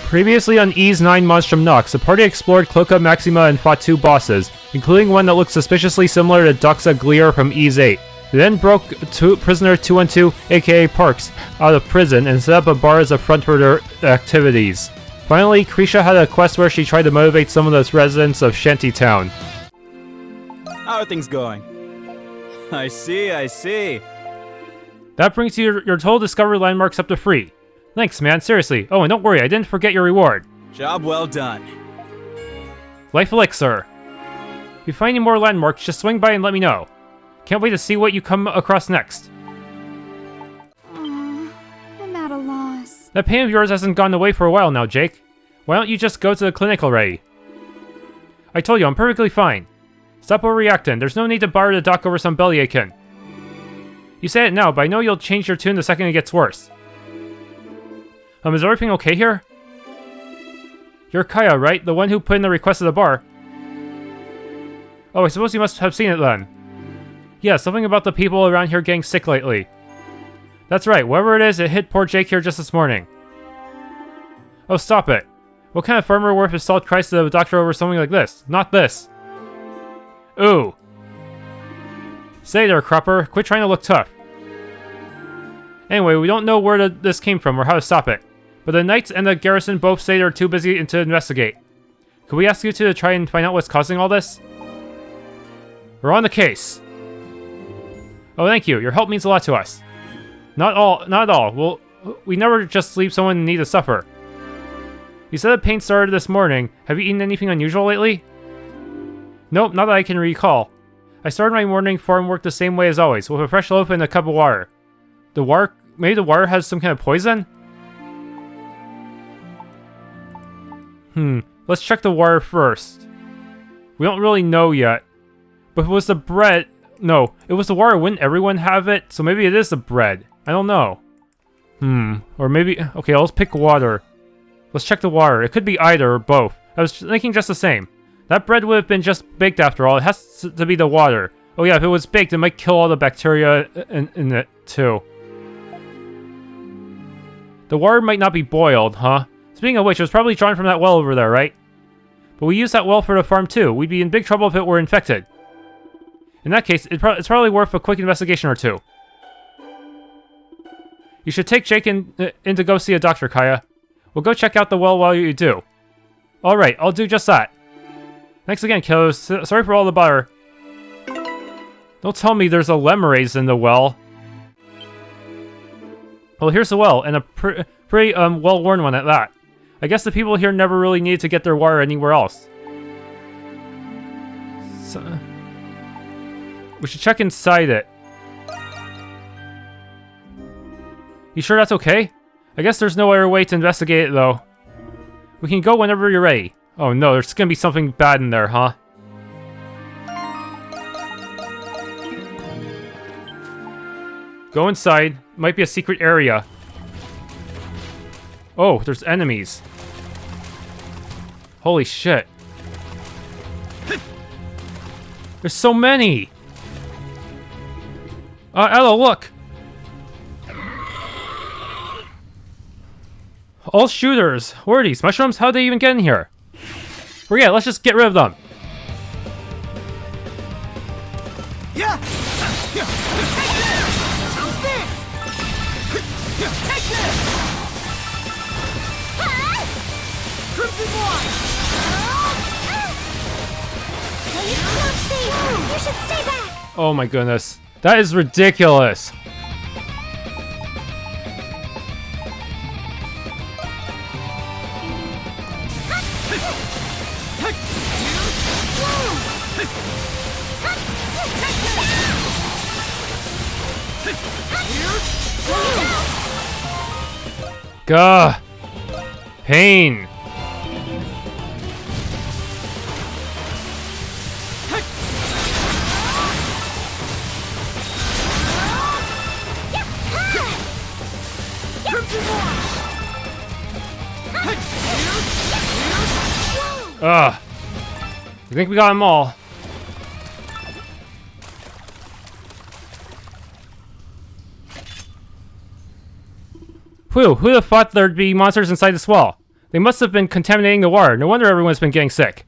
Previously on Ys IX Monstrum Nox, the party explored Cloaca Maxima and fought 2 bosses, including one that looked suspiciously similar to Doxa Glier from Ys VIII. They then broke prisoner 212, aka Parks, out of prison and set up a bar as a front for their activities. Finally, Krisha had a quest where she tried to motivate some of the residents of Shantytown. How are things going? I see. That brings you your total discovery landmarks up to 3. Thanks, man, seriously. Oh, and don't worry, I didn't forget your reward. Job well done. Life Elixir. If you find any more landmarks, just swing by and let me know. Can't wait to see what you come across next. I'm at a loss. That pain of yours hasn't gone away for a while now, Jake. Why don't you just go to the clinic already? I told you, I'm perfectly fine. Stop overreacting. There's no need to borrow the doc over some bellyaching. You say it now, but I know you'll change your tune the second it gets worse. Is everything okay here? You're Kaya, right? The one who put in the request at the bar. Oh, I suppose you must have seen it then. Yeah, something about the people around here getting sick lately. That's right, whatever it is, it hit poor Jake here just this morning. Oh, stop it. What kind of farmer worth his salt cries to the doctor over something like this? Not this. Ooh. Say there, Cropper. Quit trying to look tough. Anyway, we don't know where this came from or how to stop it. But the Knights and the garrison both say they're too busy to investigate. Could we ask you to try and find out what's causing all this? We're on the case. Oh, thank you. Your help means a lot to us. Not at all. We never just leave someone in need to suffer. You said the pain started this morning. Have you eaten anything unusual lately? Nope, not that I can recall. I started my morning farm work the same way as always, with a fresh loaf and a cup of water. Maybe the water has some kind of poison? Let's check the water first. We don't really know yet. But if it was the bread... No, it was the water. Wouldn't everyone have it? So maybe it is the bread. I don't know. Or maybe... Okay, let's pick water. Let's check the water. It could be either or both. I was thinking just the same. That bread would have been just baked after all. It has to be the water. Oh yeah, if it was baked, it might kill all the bacteria in it, too. The water might not be boiled, huh? Speaking of which, it was probably drawn from that well over there, right? But we use that well for the farm too. We'd be in big trouble if it were infected. In that case, it's probably worth a quick investigation or two. You should take Jake in to go see a doctor, Kaya. We'll go check out the well while you do. Alright, I'll do just that. Thanks again, kiddos. Sorry for all the bother. Don't tell me there's a Lemures in the well. Well, here's the well, and a pretty well-worn one at that. I guess the people here never really needed to get their water anywhere else. So, we should check inside it. You sure that's okay? I guess there's no other way to investigate it, though. We can go whenever you're ready. Oh no, there's gonna be something bad in there, huh? Go inside. Might be a secret area. Oh, there's enemies. Holy shit. There's so many! Adol, look! All shooters! What are these? Mushrooms? How'd they even get in here? Forget it, let's just get rid of them. Yeah! Take this! Crimson Wine! It's not safe. You should stay back. Oh my goodness. That is ridiculous. Gah! Pain! Ugh. I think we got them all. Whew, who'd have thought there'd be monsters inside this wall? They must have been contaminating the water. No wonder everyone's been getting sick.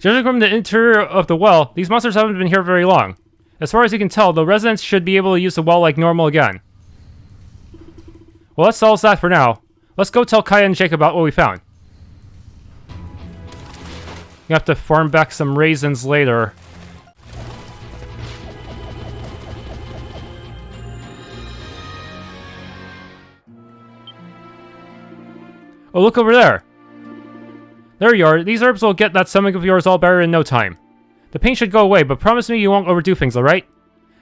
Judging from the interior of the well, these monsters haven't been here very long. As far as you can tell, the residents should be able to use the well like normal again. Well, that solves that for now. Let's go tell Kaya and Jake about what we found. You have to farm back some raisins later. Oh, look over there! There you are. These herbs will get that stomach of yours all better in no time. The pain should go away, but promise me you won't overdo things, alright?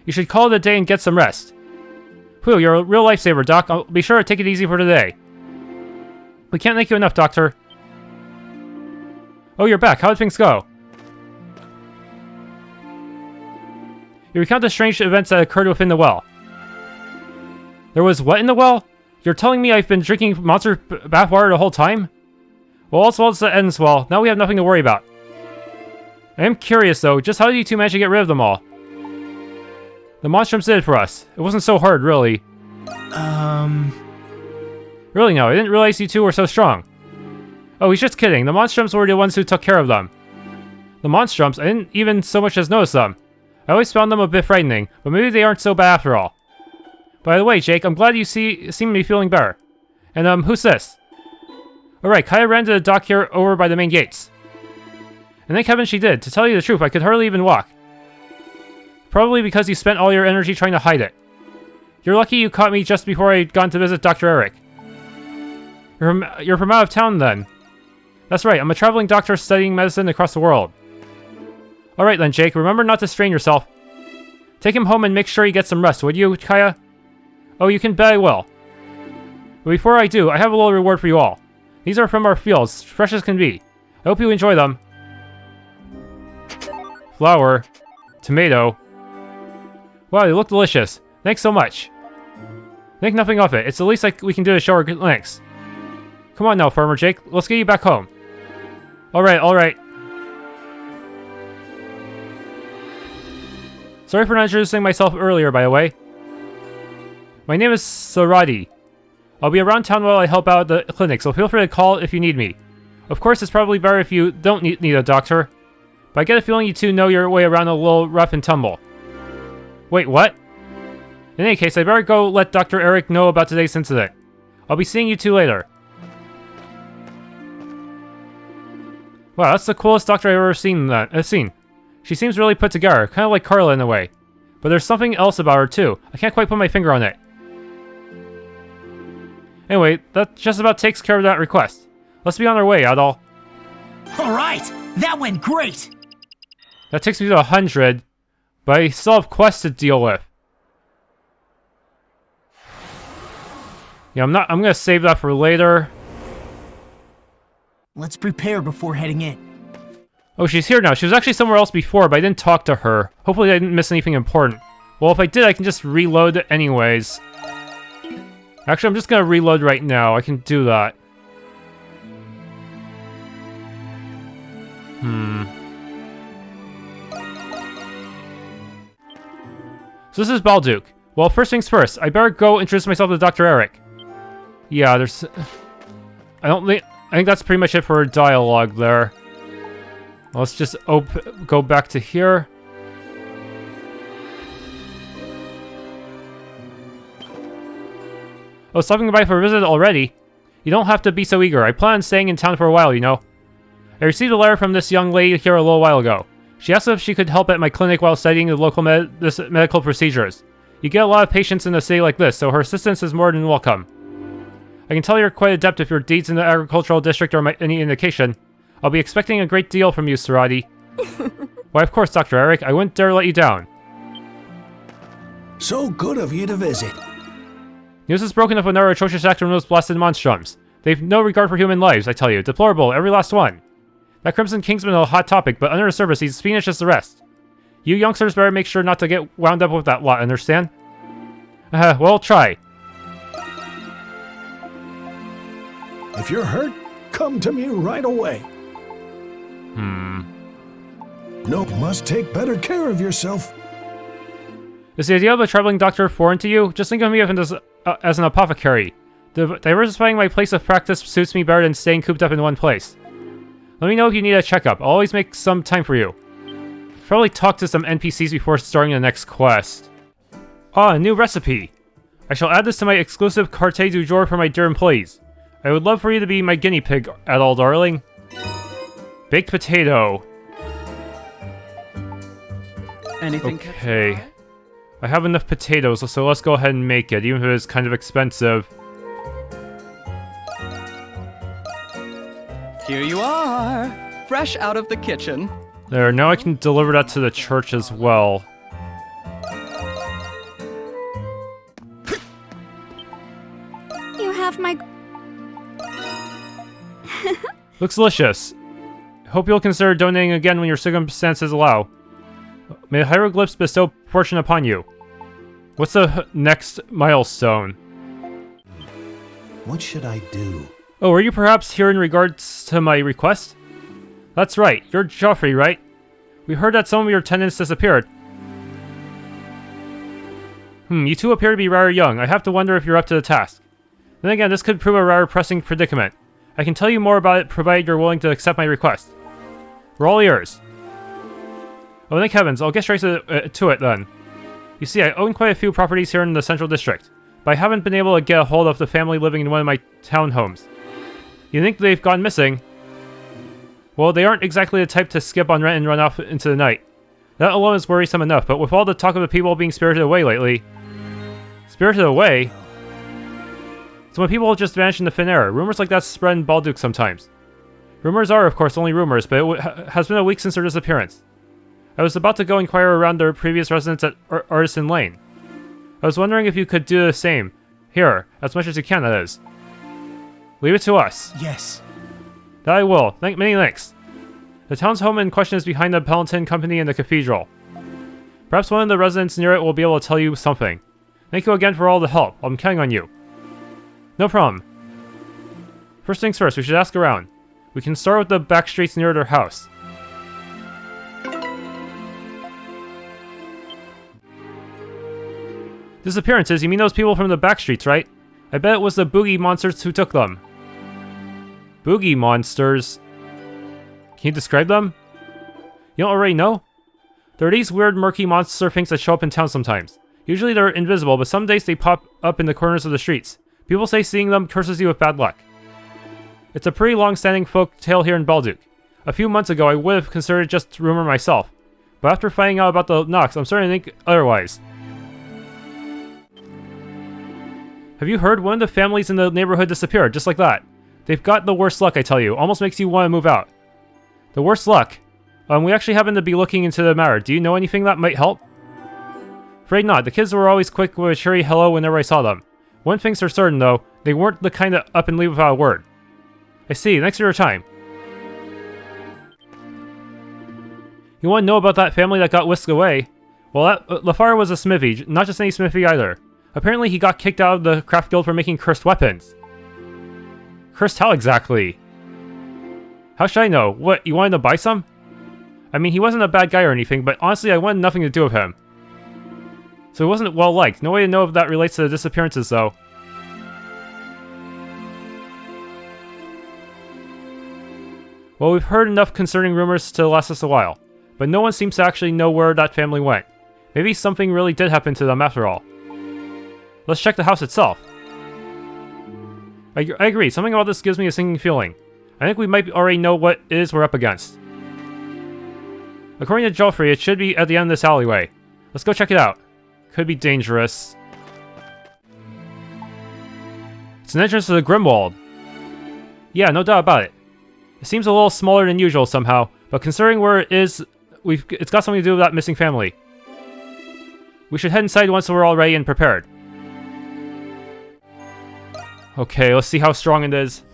You should call it a day and get some rest. Whew, you're a real lifesaver, Doc. I'll be sure to take it easy for today. We can't thank you enough, Doctor. Oh, you're back. How did things go? You recount the strange events that occurred within the well. There was what in the well? You're telling me I've been drinking monster bathwater the whole time? Well, all's well that ends well. Now we have nothing to worry about. I am curious, though. Just how did you two manage to get rid of them all? The monstrums did it for us. It wasn't so hard, really. Really, no. I didn't realize you two were so strong. Oh, he's just kidding. The monstrums were the ones who took care of them. The monstrums? I didn't even so much as notice them. I always found them a bit frightening, but maybe they aren't so bad after all. By the way, Jake, I'm glad you seem to be feeling better. And, who's this? Alright, Kaya ran to the dock here over by the main gates. And thank heaven she did. To tell you the truth, I could hardly even walk. Probably because you spent all your energy trying to hide it. You're lucky you caught me just before I'd gone to visit Dr. Eric. You're from out of town, then. That's right, I'm a traveling doctor studying medicine across the world. Alright then, Jake, remember not to strain yourself. Take him home and make sure he gets some rest, would you, Kaya? Oh, you can bet I will. But before I do, I have a little reward for you all. These are from our fields, fresh as can be. I hope you enjoy them. Flour. Tomato. Wow, they look delicious. Thanks so much. Think nothing of it. It's the least we can do to show our good thanks. Come on now, Farmer Jake. Let's get you back home. Alright, alright. Sorry for not introducing myself earlier, by the way. My name is Saradi. I'll be around town while I help out at the clinic, so feel free to call if you need me. Of course, it's probably better if you don't need a doctor. But I get a feeling you two know your way around a little rough and tumble. Wait, what? In any case, I better go let Dr. Eric know about today's incident. I'll be seeing you two later. Wow, that's the coolest doctor I've ever seen. She seems really put together, kind of like Carla in a way. But there's something else about her too. I can't quite put my finger on it. Anyway, that just about takes care of that request. Let's be on our way, Adol. Alright, that went great! That takes me to 100, but I still have quests to deal with. Yeah, I'm gonna save that for later. Let's prepare before heading in. Oh, she's here now. She was actually somewhere else before, but I didn't talk to her. Hopefully I didn't miss anything important. Well, if I did, I can just reload it anyways. Actually, I'm just gonna reload right now. I can do that. So this is Balduq. Well, first things first, I better go introduce myself to Dr. Eric. Yeah, there's... I think that's pretty much it for dialogue there. Let's just go back to here. Oh, stopping by for a visit already? You don't have to be so eager. I plan on staying in town for a while, you know. I received a letter from this young lady here a little while ago. She asked if she could help at my clinic while studying the local medical procedures. You get a lot of patients in a city like this, so her assistance is more than welcome. I can tell you're quite adept if your deeds in the agricultural district are any indication. I'll be expecting a great deal from you, Saradi. Why, of course, Dr. Eric. I wouldn't dare let you down. So good of you to visit. News is broken of another atrocious act from those blasted monstrums. They've no regard for human lives, I tell you. Deplorable, every last one. That Crimson Kingsman is a hot topic, but under the surface, he's fiendish as the rest. You youngsters better make sure not to get wound up with that lot, understand? Well, try. If you're hurt, come to me right away. No, you must take better care of yourself. Is the idea of a traveling doctor foreign to you? Just think of me as an apothecary. Diversifying my place of practice suits me better than staying cooped up in one place. Let me know if you need a checkup. I'll always make some time for you. Probably talk to some NPCs before starting the next quest. Ah, a new recipe. I shall add this to my exclusive carte du jour for my dear employees. I would love for you to be my guinea pig, Adol darling. Baked potato. Anything? Okay. I have enough potatoes, so let's go ahead and make it, even if it is kind of expensive. Here you are, fresh out of the kitchen. There, now I can deliver that to the church as well. You have my... Looks delicious. Hope you'll consider donating again when your circumstances allow. May the hieroglyphs bestow fortune upon you. What's the next milestone? What should I do? Oh, are you perhaps here in regards to my request? That's right, you're Joffrey, right? We heard that some of your tenants disappeared. You two appear to be rather young. I have to wonder if you're up to the task. Then again, this could prove a rather pressing predicament. I can tell you more about it, provided you're willing to accept my request. We're all ears. Oh, thank heavens, I'll get straight to it then. You see, I own quite a few properties here in the Central District, but I haven't been able to get a hold of the family living in one of my townhomes. You think they've gone missing? Well, they aren't exactly the type to skip on rent and run off into the night. That alone is worrisome enough, but with all the talk of the people being spirited away lately... Spirited away? So when people just vanish into thin air, rumors like that spread in Balduq sometimes. Rumors are, of course, only rumors, but it has been a week since their disappearance. I was about to go inquire around their previous residence at Artisan Lane. I was wondering if you could do the same. Here, as much as you can, that is. Leave it to us. Yes. That I will. Many thanks. The town's home in question is behind the Palantin Company and the cathedral. Perhaps one of the residents near it will be able to tell you something. Thank you again for all the help. I'm counting on you. No problem. First things first, we should ask around. We can start with the back streets near their house. Disappearances? You mean those people from the back streets, right? I bet it was the boogie monsters who took them. Boogie monsters? Can you describe them? You don't already know? There are these weird murky monster things that show up in town sometimes. Usually they're invisible, but some days they pop up in the corners of the streets. People say seeing them curses you with bad luck. It's a pretty long-standing folk tale here in Balduq. A few months ago I would have considered it just rumor myself, but after finding out about the Nox, I'm starting to think otherwise. Have you heard? One of the families in the neighborhood disappeared, just like that. They've got the worst luck, I tell you. Almost makes you want to move out. The worst luck? We actually happen to be looking into the matter. Do you know anything that might help? Afraid not. The kids were always quick with a cheery hello whenever I saw them. One thing's for certain, though. They weren't the kind of up and leave without a word. I see. Thanks for your time. You want to know about that family that got whisked away? Well, Lafar was a smithy. Not just any smithy either. Apparently he got kicked out of the craft guild for making cursed weapons. Cursed how exactly? How should I know? What, you wanted to buy some? I mean, he wasn't a bad guy or anything, but honestly I wanted nothing to do with him. So he wasn't well liked. No way to know if that relates to the disappearances though. Well, we've heard enough concerning rumors to last us a while, but no one seems to actually know where that family went. Maybe something really did happen to them after all. Let's check the house itself. I agree, something about this gives me a sinking feeling. I think we might already know what it is we're up against. According to Joffrey, it should be at the end of this alleyway. Let's go check it out. Could be dangerous. It's an entrance to the Grimwald. Yeah, no doubt about it. It seems a little smaller than usual somehow, but considering where it is, it's got something to do with that missing family. We should head inside once we're all ready and prepared. Okay, let's see how strong it is.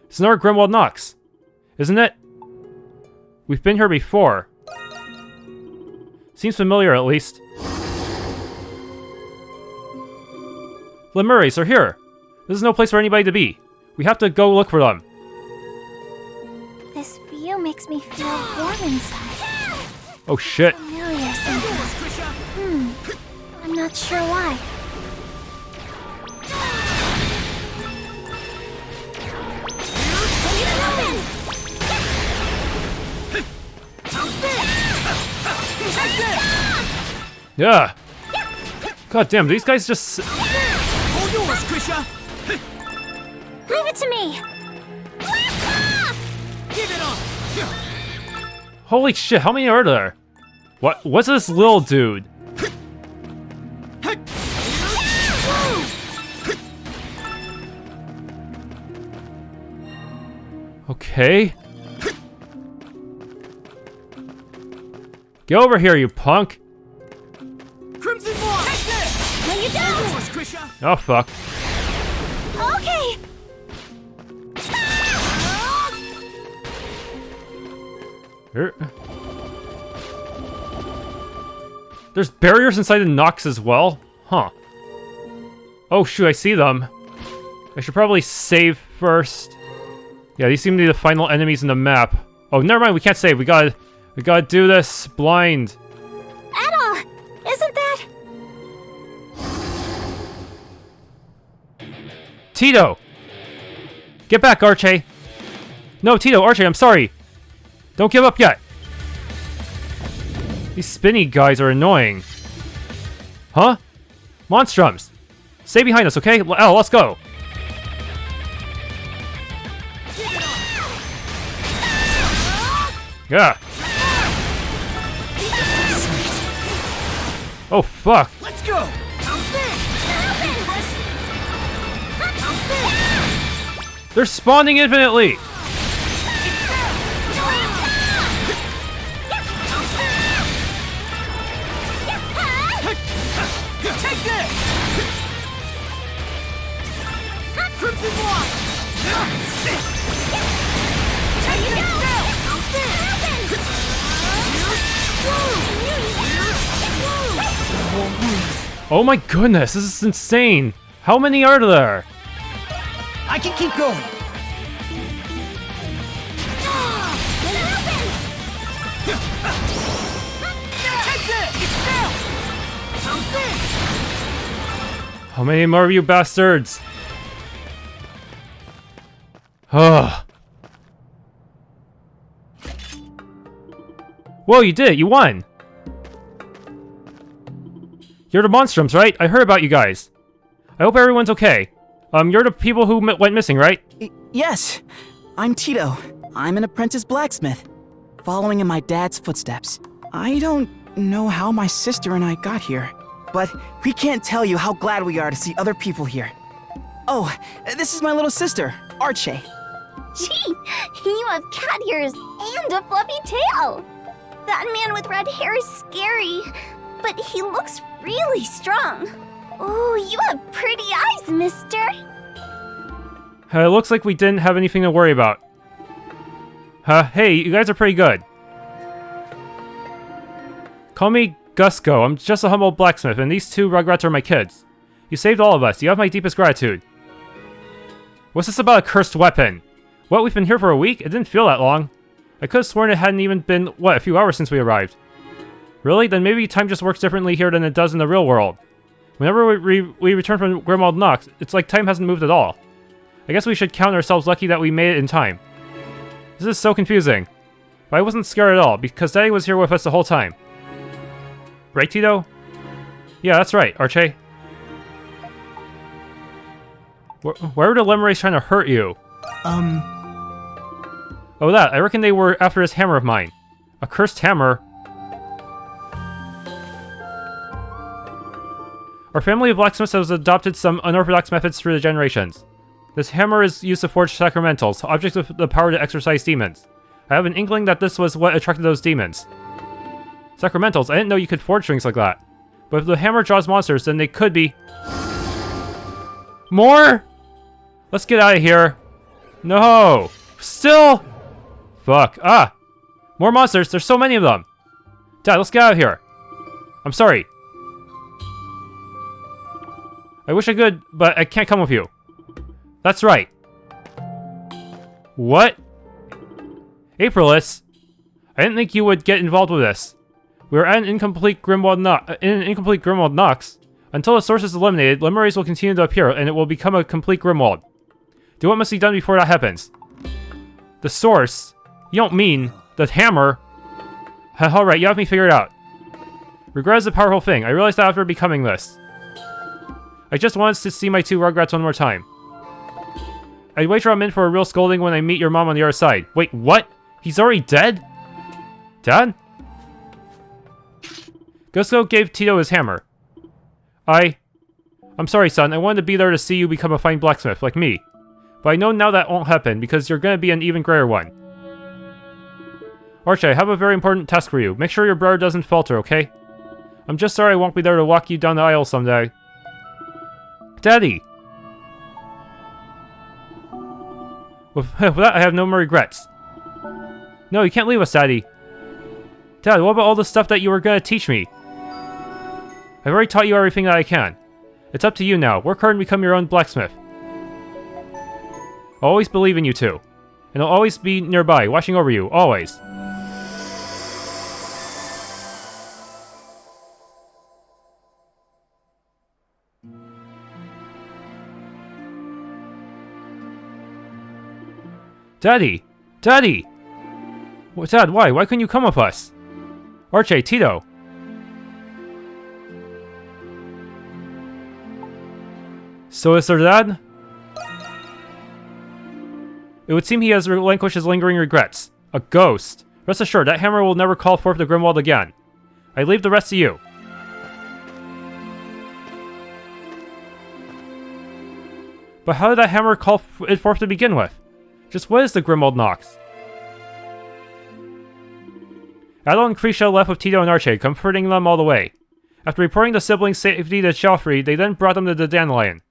It's another Grimwald Nox, isn't it? We've been here before. Seems familiar, at least. Lemures are here. This is no place for anybody to be. We have to go look for them. This view makes me feel warm inside. Oh shit. Familiar somehow. I'm not sure why. Yeah. God damn, these guys just... All yours, Krisha! Leave it to me! Give it up! Holy shit, how many are there? What's this little dude? Okay. Get over here, you punk! Crimson One! No, you don't! Yours, Krisha! Oh fuck. Okay! There's barriers inside the Nox as well? Huh. Oh shoot, I see them. I should probably save first. Yeah, these seem to be the final enemies in the map. Oh, never mind, we can't save. We gotta do this blind. Adol! Isn't that... Tito! Get back, Archie! No, Tito, Archie, I'm sorry! Don't give up yet! These spinny guys are annoying. Huh? Monstrums! Stay behind us, okay? Let's go! Yeah! Oh, fuck! Let's go! They're spawning infinitely! Take this! Crimson One! Take it now! Oh my goodness, this is insane! How many are there? I can keep going! Take this! It's now! How many more of you bastards? Ugh. Whoa, you did it! You won! You're the Monstrums, right? I heard about you guys. I hope everyone's okay. You're the people who went missing, right? Yes, I'm Tito. I'm an apprentice blacksmith, following in my dad's footsteps. I don't know how my sister and I got here, but we can't tell you how glad we are to see other people here. Oh, this is my little sister, Archie. Gee, you have cat ears and a fluffy tail! That man with red hair is scary, but he looks really strong. Ooh, you have pretty eyes, mister. It looks like we didn't have anything to worry about. Hey, you guys are pretty good. Call me Gusco. I'm just a humble blacksmith, and these two rugrats are my kids. You saved all of us. You have my deepest gratitude. What's this about a cursed weapon? What, we've been here for a week? It didn't feel that long. I could have sworn it hadn't even been, a few hours since we arrived. Really? Then maybe time just works differently here than it does in the real world. Whenever we return from Monstrum Nox, it's like time hasn't moved at all. I guess we should count ourselves lucky that we made it in time. This is so confusing. But I wasn't scared at all, because Daddy was here with us the whole time. Right, Tito? Yeah, that's right, Archie. Why were the Lemures trying to hurt you? Oh, that. I reckon they were after this hammer of mine. A cursed hammer? Our family of blacksmiths has adopted some unorthodox methods through the generations. This hammer is used to forge sacramentals, objects with the power to exorcise demons. I have an inkling that this was what attracted those demons. Sacramentals? I didn't know you could forge things like that. But if the hammer draws monsters, then they could be... More? Let's get out of here. No! Still? Fuck. Ah! More monsters, there's so many of them! Dad, let's get out of here. I'm sorry. I wish I could, but I can't come with you. That's right. What? Aprilis? I didn't think you would get involved with this. We are at an incomplete Grimwald Nox. Until the source is eliminated, Lemures will continue to appear, and it will become a complete Grimwald. Do what must be done before that happens. The source? You don't mean the hammer? Alright, you have me figured out. Regret is a powerful thing. I realized that after becoming this. I just wanted to see my two Rugrats one more time. I'd wager I'm in for a real scolding when I meet your mom on the other side. Wait, what? He's already dead? Dad? Gusto gave Tito his hammer. I'm sorry, son. I wanted to be there to see you become a fine blacksmith, like me. But I know now that won't happen, because you're gonna be an even greater one. Archie, I have a very important task for you. Make sure your brother doesn't falter, okay? I'm just sorry I won't be there to walk you down the aisle someday. Daddy! With that, I have no more regrets. No, you can't leave us, Daddy. Dad, what about all the stuff that you were gonna teach me? I've already taught you everything that I can. It's up to you now. Work hard and become your own blacksmith. I'll always believe in you two. And I'll always be nearby, watching over you, always. Daddy! Daddy! Dad, why? Why couldn't you come with us? Archie, Tito! So is their dad? It would seem he has relinquished his lingering regrets. A ghost. Rest assured, that hammer will never call forth the Grimwald again. I leave the rest to you. But how did that hammer call it forth to begin with? Just what is the Grimwald Nox? Adol and Krisha left with Tito and Archie, comforting them all the way. After reporting the siblings' safety to Joffrey, they then brought them to the Dandelion.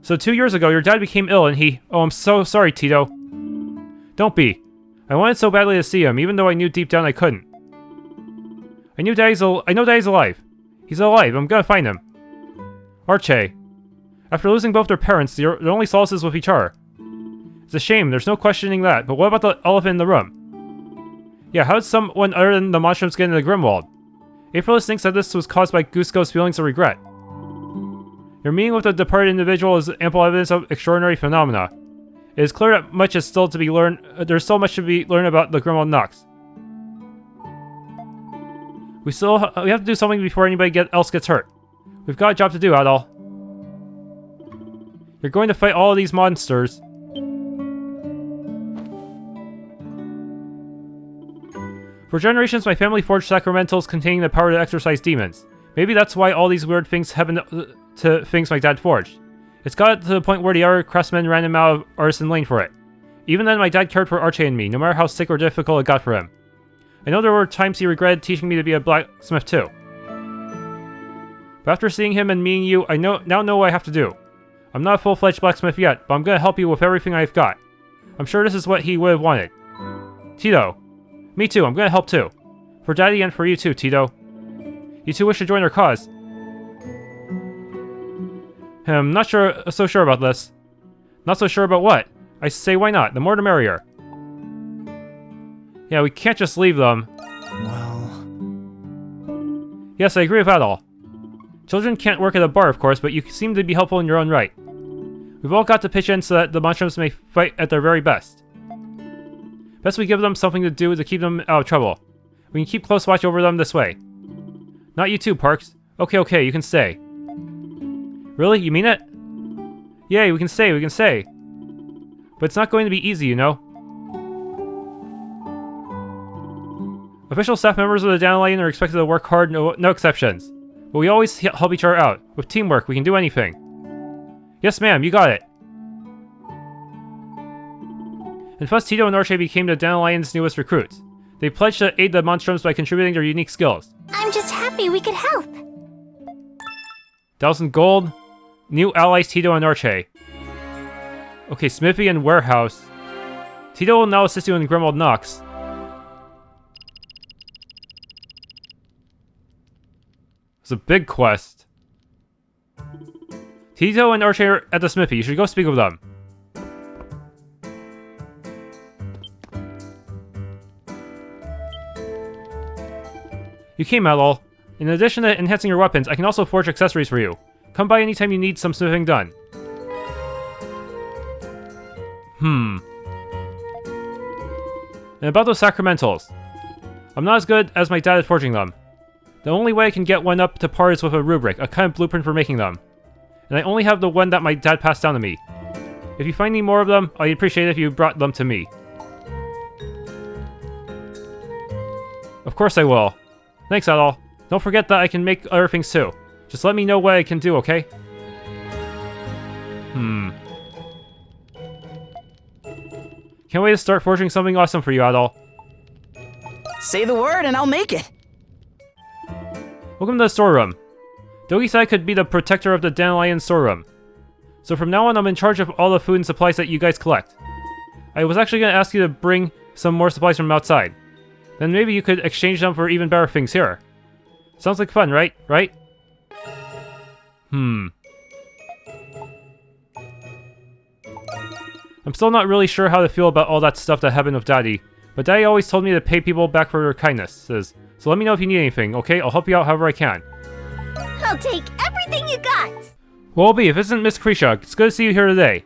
So 2 years ago, your dad became ill and he... Oh, I'm so sorry, Tito. Don't be. I wanted so badly to see him, even though I knew deep down I couldn't. I know Daddy's alive. He's alive. I'm gonna find him. Archie. After losing both their parents, their only solace is with each other. It's a shame, there's no questioning that, but what about the elephant in the room? Yeah, how did someone other than the Monstrums get into the Grimwald? Aprilis thinks that this was caused by Gusko's feelings of regret. Your meeting with the departed individual is ample evidence of extraordinary phenomena. It is clear that much is still to be learned. There's so much to be learned about the Grimwald Nox. We have to do something before anybody else gets hurt. We've got a job to do, Adol. You're going to fight all of these monsters. For generations, my family forged sacramentals containing the power to exorcise demons. Maybe that's why all these weird things happen to things my dad forged. It's got to the point where the other craftsmen ran him out of Artisan Lane for it. Even then, my dad cared for Archie and me, no matter how sick or difficult it got for him. I know there were times he regretted teaching me to be a blacksmith too. But after seeing him and meeting you, I now know what I have to do. I'm not a full-fledged blacksmith yet, but I'm gonna help you with everything I've got. I'm sure this is what he would have wanted. Tito. Me too, I'm gonna help too. For Daddy and for you too, Tito. You two wish to join our cause. I'm not so sure about this. Not so sure about what? I say why not, the more the merrier. Yeah, we can't just leave them. Well... Yes, I agree with that all. Children can't work at a bar, of course, but you seem to be helpful in your own right. We've all got to pitch in so that the Monstrums may fight at their very best. Best we give them something to do to keep them out of trouble. We can keep close watch over them this way. Not you too, Parks. Okay, you can stay. Really? You mean it? Yay, we can stay. But it's not going to be easy, you know. Official staff members of the Dandelion are expected to work hard, no exceptions. But we always help each other out. With teamwork, we can do anything. Yes, ma'am, you got it. And thus, Tito and Archie became the Dandelion's newest recruits. They pledged to aid the Monstrums by contributing their unique skills. I'm just happy we could help. 1,000 gold. New allies Tito and Archie. Okay, Smithy and Warehouse. Tito will now assist you in Grimwald Nox. It's a big quest. Tito and Archie are at the smithy. You should go speak with them. You came, Adol. In addition to enhancing your weapons, I can also forge accessories for you. Come by anytime you need some smithing done. And about those sacramentals. I'm not as good as my dad at forging them. The only way I can get one up to par is with a rubric, a kind of blueprint for making them. And I only have the one that my dad passed down to me. If you find any more of them, I'd appreciate it if you brought them to me. Of course I will. Thanks, Adol. Don't forget that I can make other things too. Just let me know what I can do, okay? Can't wait to start forging something awesome for you, Adol. Say the word and I'll make it. Welcome to the storeroom. Dogi said I could be the protector of the Dandelion storeroom. So from now on, I'm in charge of all the food and supplies that you guys collect. I was actually going to ask you to bring some more supplies from outside. Then maybe you could exchange them for even better things here. Sounds like fun, right? I'm still not really sure how to feel about all that stuff that happened with Daddy, but Daddy always told me to pay people back for their kindnesses. So let me know if you need anything, okay? I'll help you out however I can. I'll take everything you got. Well, if it isn't Miss Krisha, it's good to see you here today.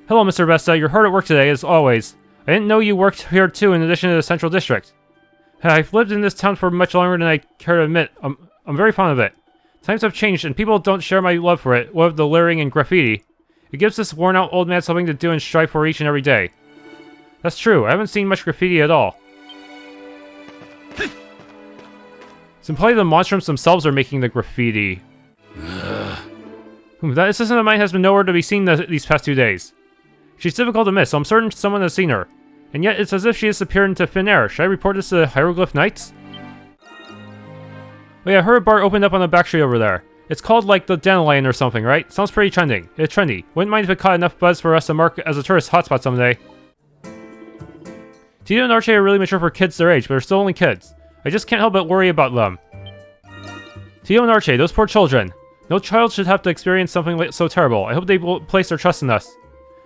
Hello, Mr. Vesta. You're hard at work today, as always. I didn't know you worked here too in addition to the Central District. I've lived in this town for much longer than I care to admit. I'm very fond of it. Times have changed, and people don't share my love for it, what with the littering and graffiti. It gives this worn-out old man something to do and strive for each and every day. That's true, I haven't seen much graffiti at all. Simply the monstrums themselves are making the graffiti. That assistant of mine has been nowhere to be seen these past 2 days. She's difficult to miss, so I'm certain someone has seen her. And yet it's as if she disappeared into thin air. Should I report this to the Hieroglyph Knights? Oh yeah, I heard a bar opened up on the back street over there. It's called like the Dandelion or something, right? Sounds pretty trending. It's trendy. Wouldn't mind if it caught enough buzz for us to mark as a tourist hotspot someday. Tito and Archie are really mature for kids their age, but they're still only kids. I just can't help but worry about them. Tito and Archie, those poor children. No child should have to experience something so terrible. I hope they will place their trust in us.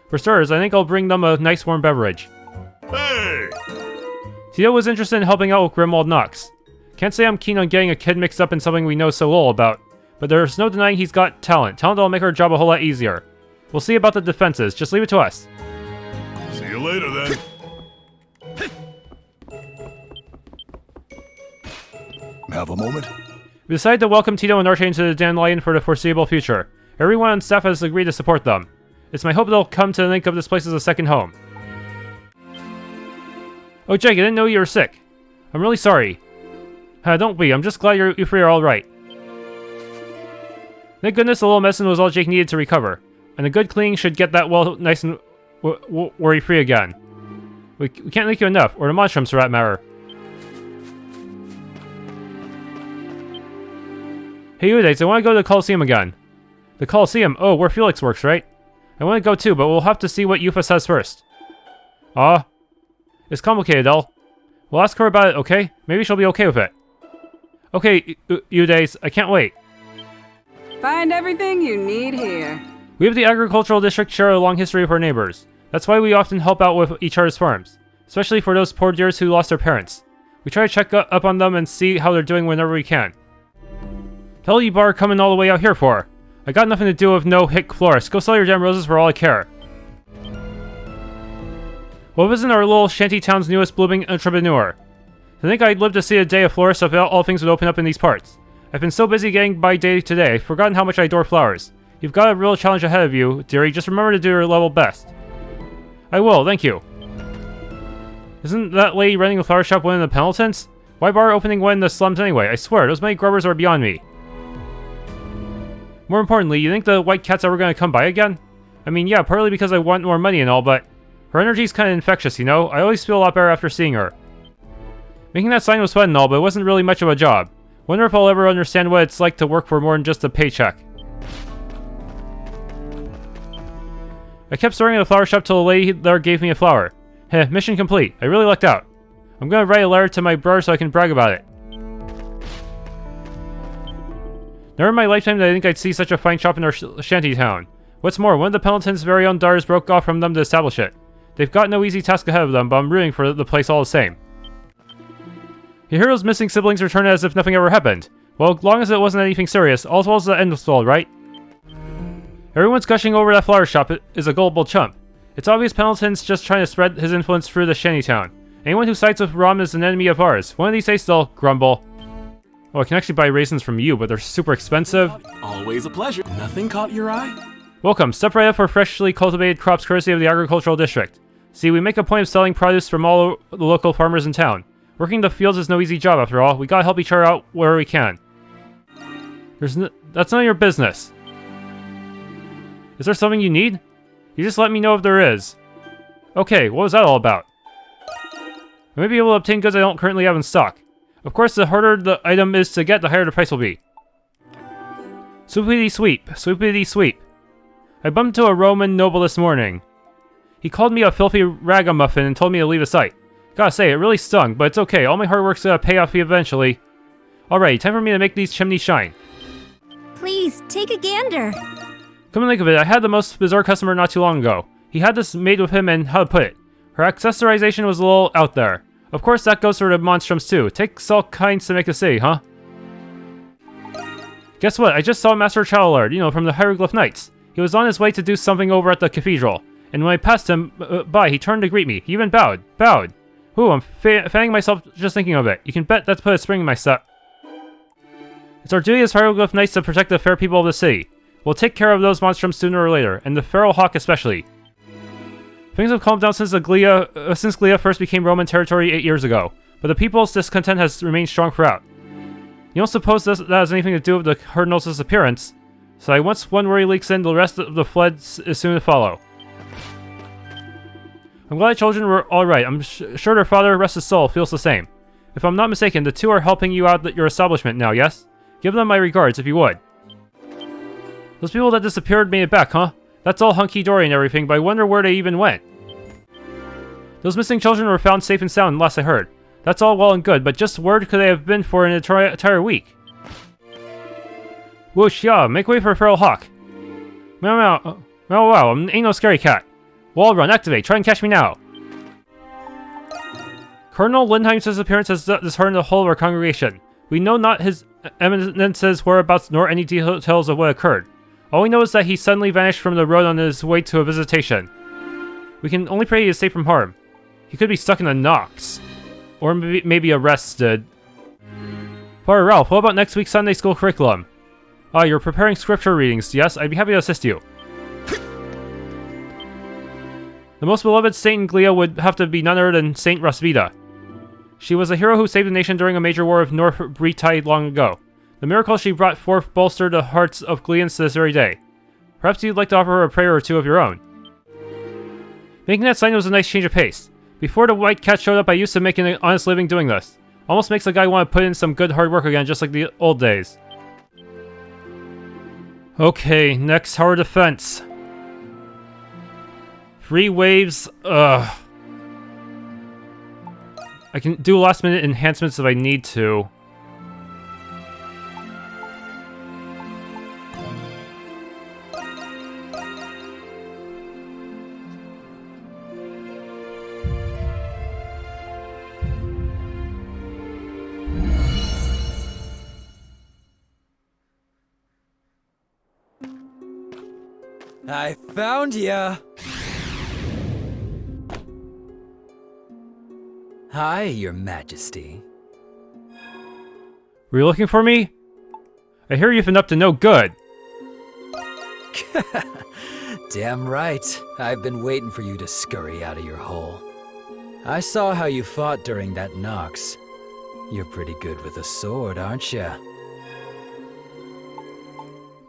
For starters, I think I'll bring them a nice warm beverage. Hey! Tito was interested in helping out with Monstrum Nox. Can't say I'm keen on getting a kid mixed up in something we know so little about, but there's no denying he's got talent. Talent that'll make our job a whole lot easier. We'll see about the defenses. Just leave it to us. See you later, then. Have a moment? We decided to welcome Tito and Archie into the Dandelion for the foreseeable future. Everyone on staff has agreed to support them. It's my hope they'll come to think of this place as a second home. Oh, Jake, I didn't know you were sick. I'm really sorry. Don't be. I'm just glad you three are all right. Thank goodness a little medicine was all Jake needed to recover, and a good cleaning should get that well nice and worry-free again. We can't thank you enough, or the Monstrums for that matter. Hey, Udates, I want to go to the Coliseum again. The Coliseum? Oh, where Felix works, right? I want to go too, but we'll have to see what Yufa says first. It's complicated, Adol. We'll ask her about it, okay? Maybe she'll be okay with it. Okay, Udates, I can't wait. Find everything you need here. We have the agricultural district share a long history with our neighbors. That's why we often help out with each other's farms, especially for those poor deers who lost their parents. We try to check up on them and see how they're doing whenever we can. Hell you bar coming all the way out here for? I got nothing to do with no hick florist. Go sell your damn roses for all I care. What wasn't our little shanty town's newest blooming entrepreneur? To think I'd live to see a day of florists if all things would open up in these parts. I've been so busy getting by day to day, I've forgotten how much I adore flowers. You've got a real challenge ahead of you, dearie. Just remember to do your level best. I will, thank you. Isn't that lady running the flower shop one of the Pendletons? Why bar opening one in the slums anyway? I swear, those many grubbers are beyond me. More importantly, you think the white cat's ever gonna come by again? I mean, yeah, partly because I want more money and all, but her energy's kinda infectious, you know? I always feel a lot better after seeing her. Making that sign was fun and all, but it wasn't really much of a job. Wonder if I'll ever understand what it's like to work for more than just a paycheck. I kept staring at the flower shop till the lady there gave me a flower. Heh, mission complete. I really lucked out. I'm gonna write a letter to my brother so I can brag about it. Never in my lifetime did I think I'd see such a fine shop in our shanty town. What's more, one of the Pendleton's very own daughters broke off from them to establish it. They've got no easy task ahead of them, but I'm rooting for the place all the same. Your hero's missing siblings returned as if nothing ever happened. Well, as long as it wasn't anything serious, all's well as the end was all, right? Everyone's gushing over that flower shop is a gullible chump. It's obvious Pendleton's just trying to spread his influence through the shantytown. Anyone who sides with Romn is an enemy of ours. One of these days they'll grumble. Oh, I can actually buy raisins from you, but they're super expensive. Always a pleasure. Nothing caught your eye? Welcome. Step right up for freshly cultivated crops courtesy of the agricultural district. See, we make a point of selling produce from all the local farmers in town. Working the fields is no easy job after all. We gotta help each other out where we can. That's none of your business. Is there something you need? You just let me know if there is. Okay, what was that all about? I may be able to obtain goods I don't currently have in stock. Of course, the harder the item is to get, the higher the price will be. Swoopity sweep, swoopity sweep. I bumped into a Roman noble this morning. He called me a filthy ragamuffin and told me to leave the site. Gotta say, it really stung, but it's okay. All my hard work's gonna pay off eventually. Alright, time for me to make these chimneys shine. Please, take a gander. Come to think of it, I had the most bizarre customer not too long ago. He had this made with him and how to put it. Her accessorization was a little out there. Of course, that goes for the monstrums too. Takes all kinds to make a city, huh? Guess what? I just saw Master Childlord, you know, from the Hieroglyph Knights. He was on his way to do something over at the cathedral. And when I passed him by, he turned to greet me. He even bowed. Bowed. Ooh, I'm fanning myself just thinking of it. You can bet that's put a spring in my step. It's our duty as Hieroglyph Knights to protect the fair people of the city. We'll take care of those monstrums sooner or later, and the feral hawk especially. Things have calmed down since Glea first became Roman territory 8 years ago, but the people's discontent has remained strong throughout. You don't suppose that has anything to do with the Cardinal's disappearance? So once one worry leaks in, the rest of the flood is soon to follow. I'm glad the children were alright. I'm sure their father, rest his soul, feels the same. If I'm not mistaken, the two are helping you out at your establishment now, yes? Give them my regards, if you would. Those people that disappeared made it back, huh? That's all hunky-dory and everything, but I wonder where they even went. Those missing children were found safe and sound, last I heard. That's all well and good, but just where could they have been for an entire week? Whoosh, yeah, make way for a feral hawk. Meow meow, meow wow, ain't no scary cat. Wall run, activate, try and catch me now. Cardinal Lindheim's disappearance has disheartened the whole of our congregation. We know not his eminence's whereabouts nor any details of what occurred. All we know is that he suddenly vanished from the road on his way to a visitation. We can only pray he is safe from harm. He could be stuck in a Nox. Or maybe arrested. Father Ralph, what about next week's Sunday school curriculum? Ah, you're preparing scripture readings, yes? I'd be happy to assist you. The most beloved saint in Glea would have to be none other than Saint Rosvita. She was a hero who saved the nation during a major war of North Britai long ago. The miracles she brought forth bolstered the hearts of Gleans to this very day. Perhaps you'd like to offer her a prayer or two of your own. Making that sign was a nice change of pace. Before the White Cat showed up, I used to make an honest living doing this. Almost makes a guy want to put in some good hard work again, just like the old days. Okay, next tower defense. 3 waves, I can do last minute enhancements if I need to. I found ya! Hi, Your Majesty. Were you looking for me? I hear you've been up to no good. Damn right. I've been waiting for you to scurry out of your hole. I saw how you fought during that Nox. You're pretty good with a sword, aren't ya?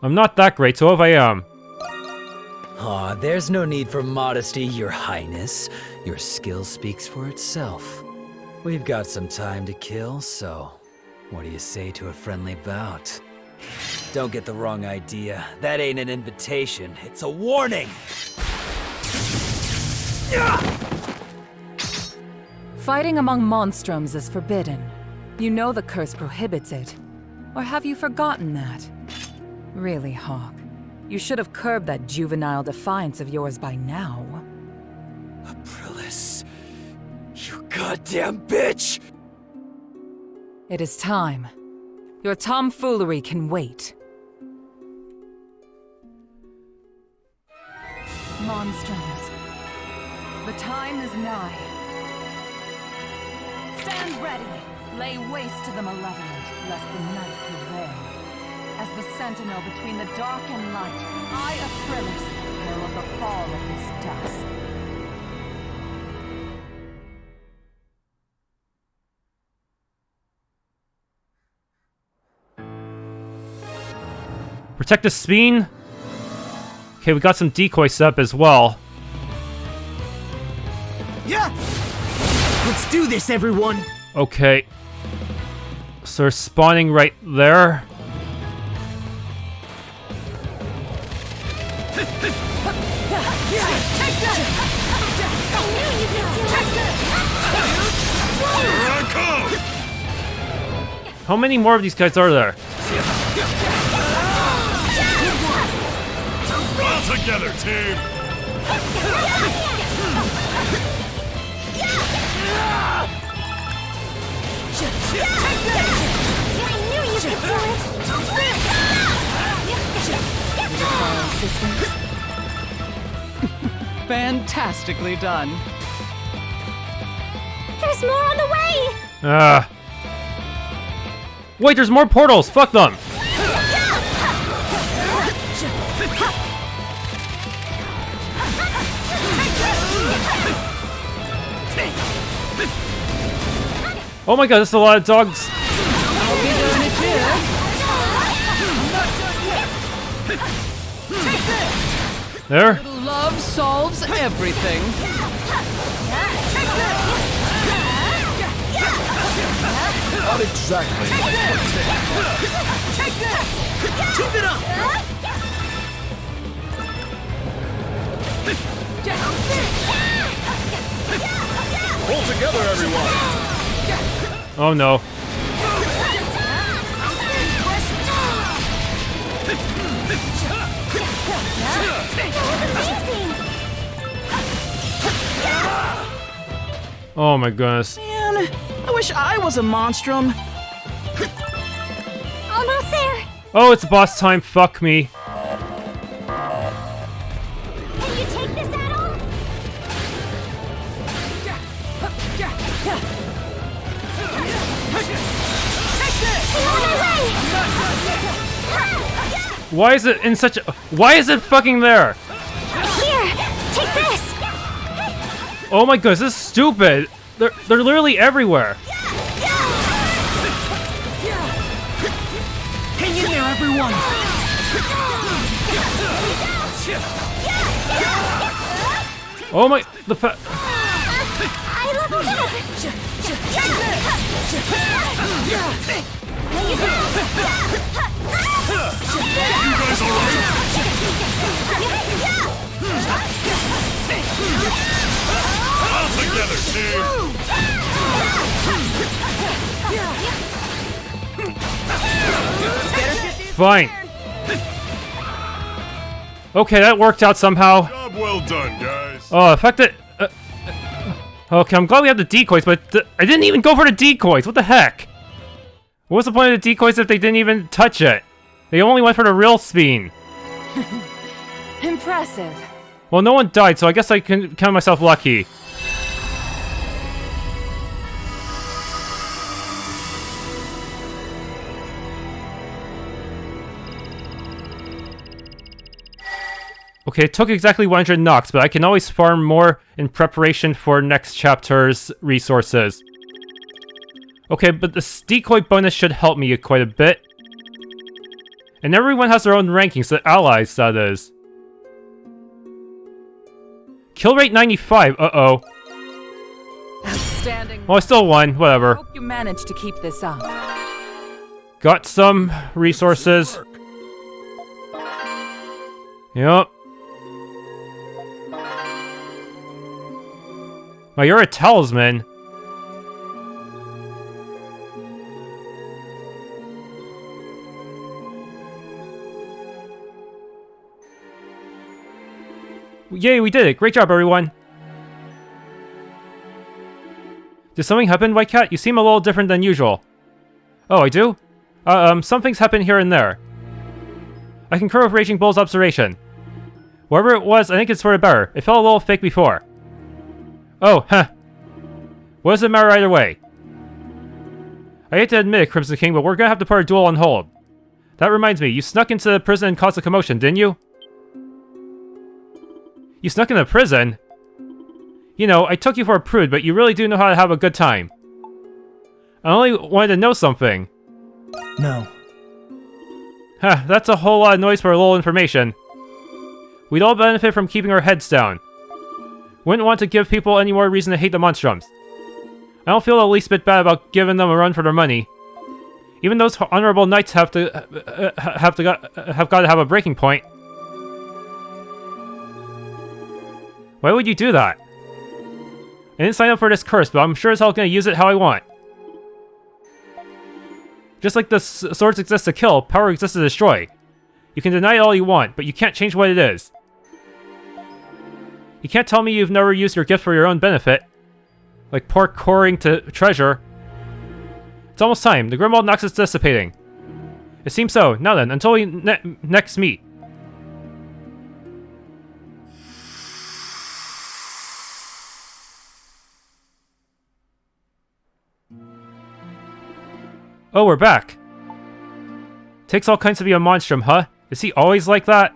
I'm not that great, so if I am. Aw, there's no need for modesty, Your Highness. Your skill speaks for itself. We've got some time to kill, so what do you say to a friendly bout? Don't get the wrong idea. That ain't an invitation, it's a warning! Fighting among monstrums is forbidden. You know the curse prohibits it. Or have you forgotten that? Really, Hawk. You should have curbed that juvenile defiance of yours by now. Aprilis, you goddamn bitch! It is time. Your tomfoolery can wait. Monstrums. The time is nigh. Stand ready. Lay waste to the malevolent, lest the night prevail. As the sentinel between the dark and light, I, Aprilis, herald the fall of this dusk. Protect the spine. Okay, we got some decoys set up as well. Yeah! Let's do this, everyone! Okay. So they're spawning right there. How many more of these guys are there? All together, team! Fantastically done. There's more on the way! Wait, there's more portals! Fuck them! Oh my god, that's a lot of dogs! I'll be doing it too. There? Little love solves everything. Not exactly. Keep it up! Pull together, everyone. Oh no. Oh my goodness. Man, I wish I was a monstrum. Almost there! Oh, it's boss time, fuck me. Can you take this, Adol? Why is it in such a... Why is it fucking there? Here! Take this! Oh my goodness, this is stupid. They're literally everywhere. Hang in there, everyone! Oh my... The I leveled up! You guys alright? All together, team! Fine. Okay, that worked out somehow. Job well done, guys. Oh, the fact that... okay, I'm glad we have the decoys, but I didn't even go for the decoys. What the heck? What was the point of the decoys if they didn't even touch it? They only went for the real spine. Impressive. Well, no one died, so I guess I can count myself lucky. Okay, it took exactly 100 Nox, but I can always farm more in preparation for next chapter's resources. Okay, but the decoy bonus should help me quite a bit. And everyone has their own rankings, the allies, that is. Kill rate 95, uh-oh. Outstanding. Well, I still won, whatever. Hope you managed to keep this up. Got some resources. Yep. Well, you're a talisman. Yay, we did it! Great job, everyone! Did something happen, White Cat? You seem a little different than usual. Oh, I do? Some things happen here and there. I concur with Raging Bull's observation. Whatever it was, I think it's for the better. It felt a little fake before. Oh, huh. What does it matter either way? I hate to admit it, Crimson King, but we're gonna have to put our duel on hold. That reminds me, you snuck into the prison and caused a commotion, didn't you? You snuck into prison? You know, I took you for a prude, but you really do know how to have a good time. I only wanted to know something. No. Huh, that's a whole lot of noise for a little information. We'd all benefit from keeping our heads down. Wouldn't want to give people any more reason to hate the Monstrums. I don't feel the least bit bad about giving them a run for their money. Even those honorable knights have got to have a breaking point. Why would you do that? I didn't sign up for this curse, but I'm sure as hell gonna use it how I want. Just like the swords exist to kill, power exists to destroy. You can deny it all you want, but you can't change what it is. You can't tell me you've never used your gift for your own benefit. Like poor coring to treasure. It's almost time. The Grimwald Nox is dissipating. It seems so. Now then, until we next meet. Oh, we're back. Takes all kinds to be a monstrum, huh? Is he always like that?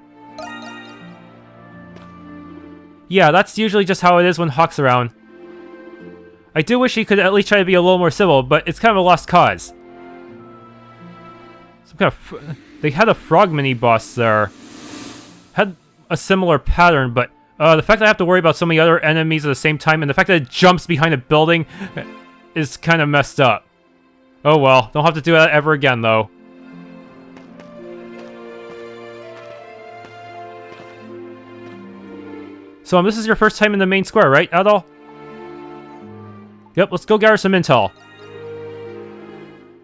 Yeah, that's usually just how it is when Hawk's around. I do wish he could at least try to be a little more civil, but it's kind of a lost cause. Some kind of they had a frog mini-boss there. Had a similar pattern, but the fact that I have to worry about so many other enemies at the same time, and the fact that it jumps behind a building is kind of messed up. Oh well, don't have to do that ever again, though. So this is your first time in the main square, right, Adol? Yep, let's go gather some intel.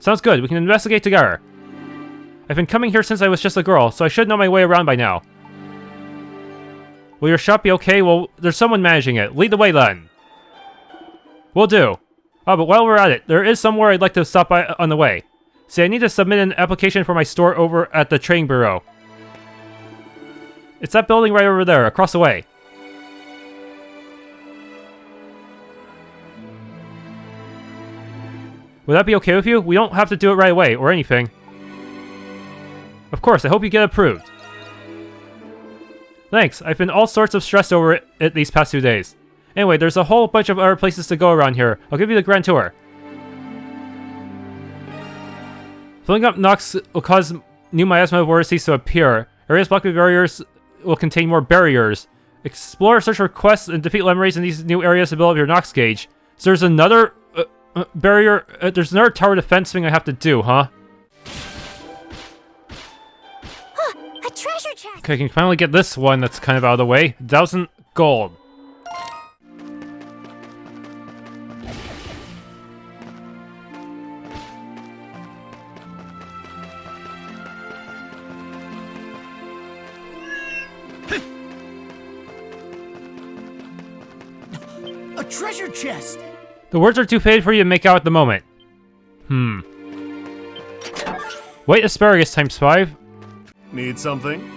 Sounds good, we can investigate together. I've been coming here since I was just a girl, so I should know my way around by now. Will your shop be okay? Well, there's someone managing it. Lead the way then. Will do. Oh, but while we're at it, there is somewhere I'd like to stop by on the way. See, I need to submit an application for my store over at the Trading Bureau. It's that building right over there, across the way. Would that be okay with you? We don't have to do it right away, or anything. Of course, I hope you get approved. Thanks, I've been all sorts of stressed over it these past 2 days. Anyway, there's a whole bunch of other places to go around here. I'll give you the grand tour. Filling up Nox will cause new miasma vortices to appear. Areas blocked by barriers will contain more barriers. Explore, search for quests, and defeat Lemures in these new areas to build up your Nox gauge. So there's another barrier. There's another tower defense thing I have to do, huh? A treasure chest! Okay, I can finally get this one that's kind of out of the way. 1,000 gold. A treasure chest! The words are too faded for you to make out at the moment. White asparagus times 5. Need something?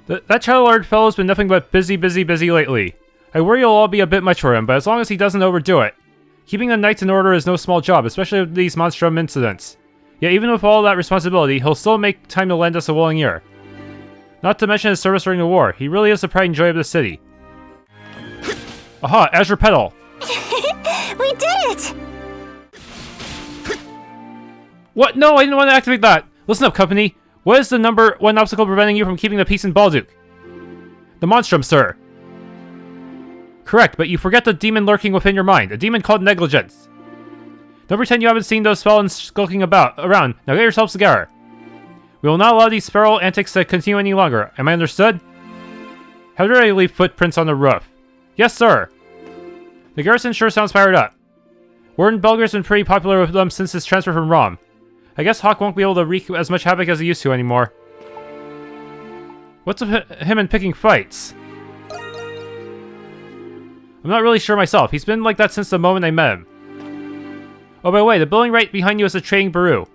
That child-lard fellow's been nothing but busy lately. I worry it'll all be a bit much for him, but as long as he doesn't overdo it. Keeping the knights in order is no small job, especially with these Monstrum incidents. Yet even with all that responsibility, he'll still make time to lend us a willing ear. Not to mention his service during the war, he really is the pride and joy of the city. Aha, Azure Petal! We did it! What? No, I didn't want to activate that! Listen up, company. What is the number 1 obstacle preventing you from keeping the peace in Balduq? The Monstrum, sir. Correct, but you forget the demon lurking within your mind. A demon called negligence. Don't pretend you haven't seen those felons skulking around. Now get yourselves together. We will not allow these feral antics to continue any longer. Am I understood? How did I leave footprints on the roof? Yes, sir. The garrison sure sounds fired up. Word in Belgr's been pretty popular with them since his transfer from Romn. I guess Hawk won't be able to wreak as much havoc as he used to anymore. What's with him and picking fights? I'm not really sure myself. He's been like that since the moment I met him. Oh, by the way, the building right behind you is a trading bureau.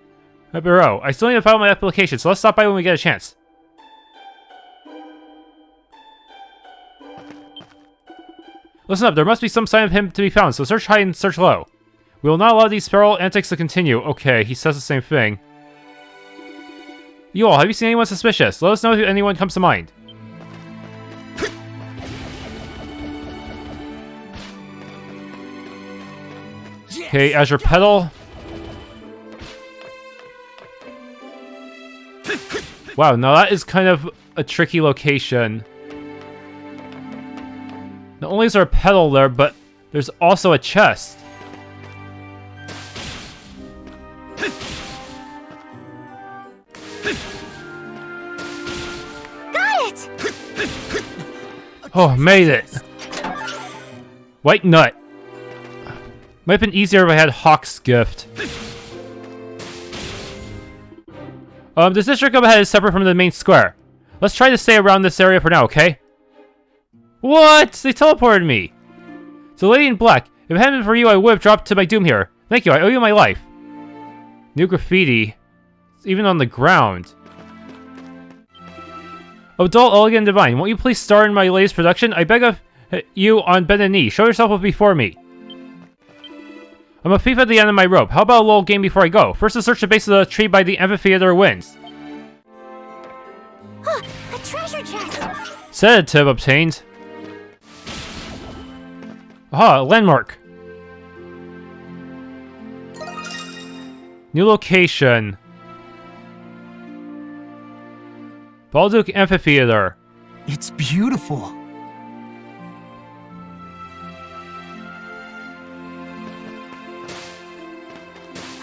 I still need to file my application, so let's stop by when we get a chance. Listen up, there must be some sign of him to be found, so search high and search low. We will not allow these feral antics to continue. Okay, he says the same thing. You all, have you seen anyone suspicious? Let us know if anyone comes to mind. Okay, Azure Petal. Wow, now that is kind of a tricky location. Not only is there a petal there, but there's also a chest. Got it! Oh, made it! White nut. Might have been easier if I had Hawk's gift. This district up ahead is separate from the main square. Let's try to stay around this area for now, okay? What? They teleported me! So, Lady in Black, if it hadn't been for you, I would have dropped to my doom here. Thank you, I owe you my life. New graffiti. It's even on the ground. Adol, Elegant and Divine, won't you please star in my latest production? I beg of you on bended knee. Show yourself before me. I'm a thief at the end of my rope. How about a little game before I go? First, to search the base of the tree by the amphitheater wins. A treasure chest! Sedative obtained. Aha, landmark. New location. Balduq Amphitheater. It's beautiful.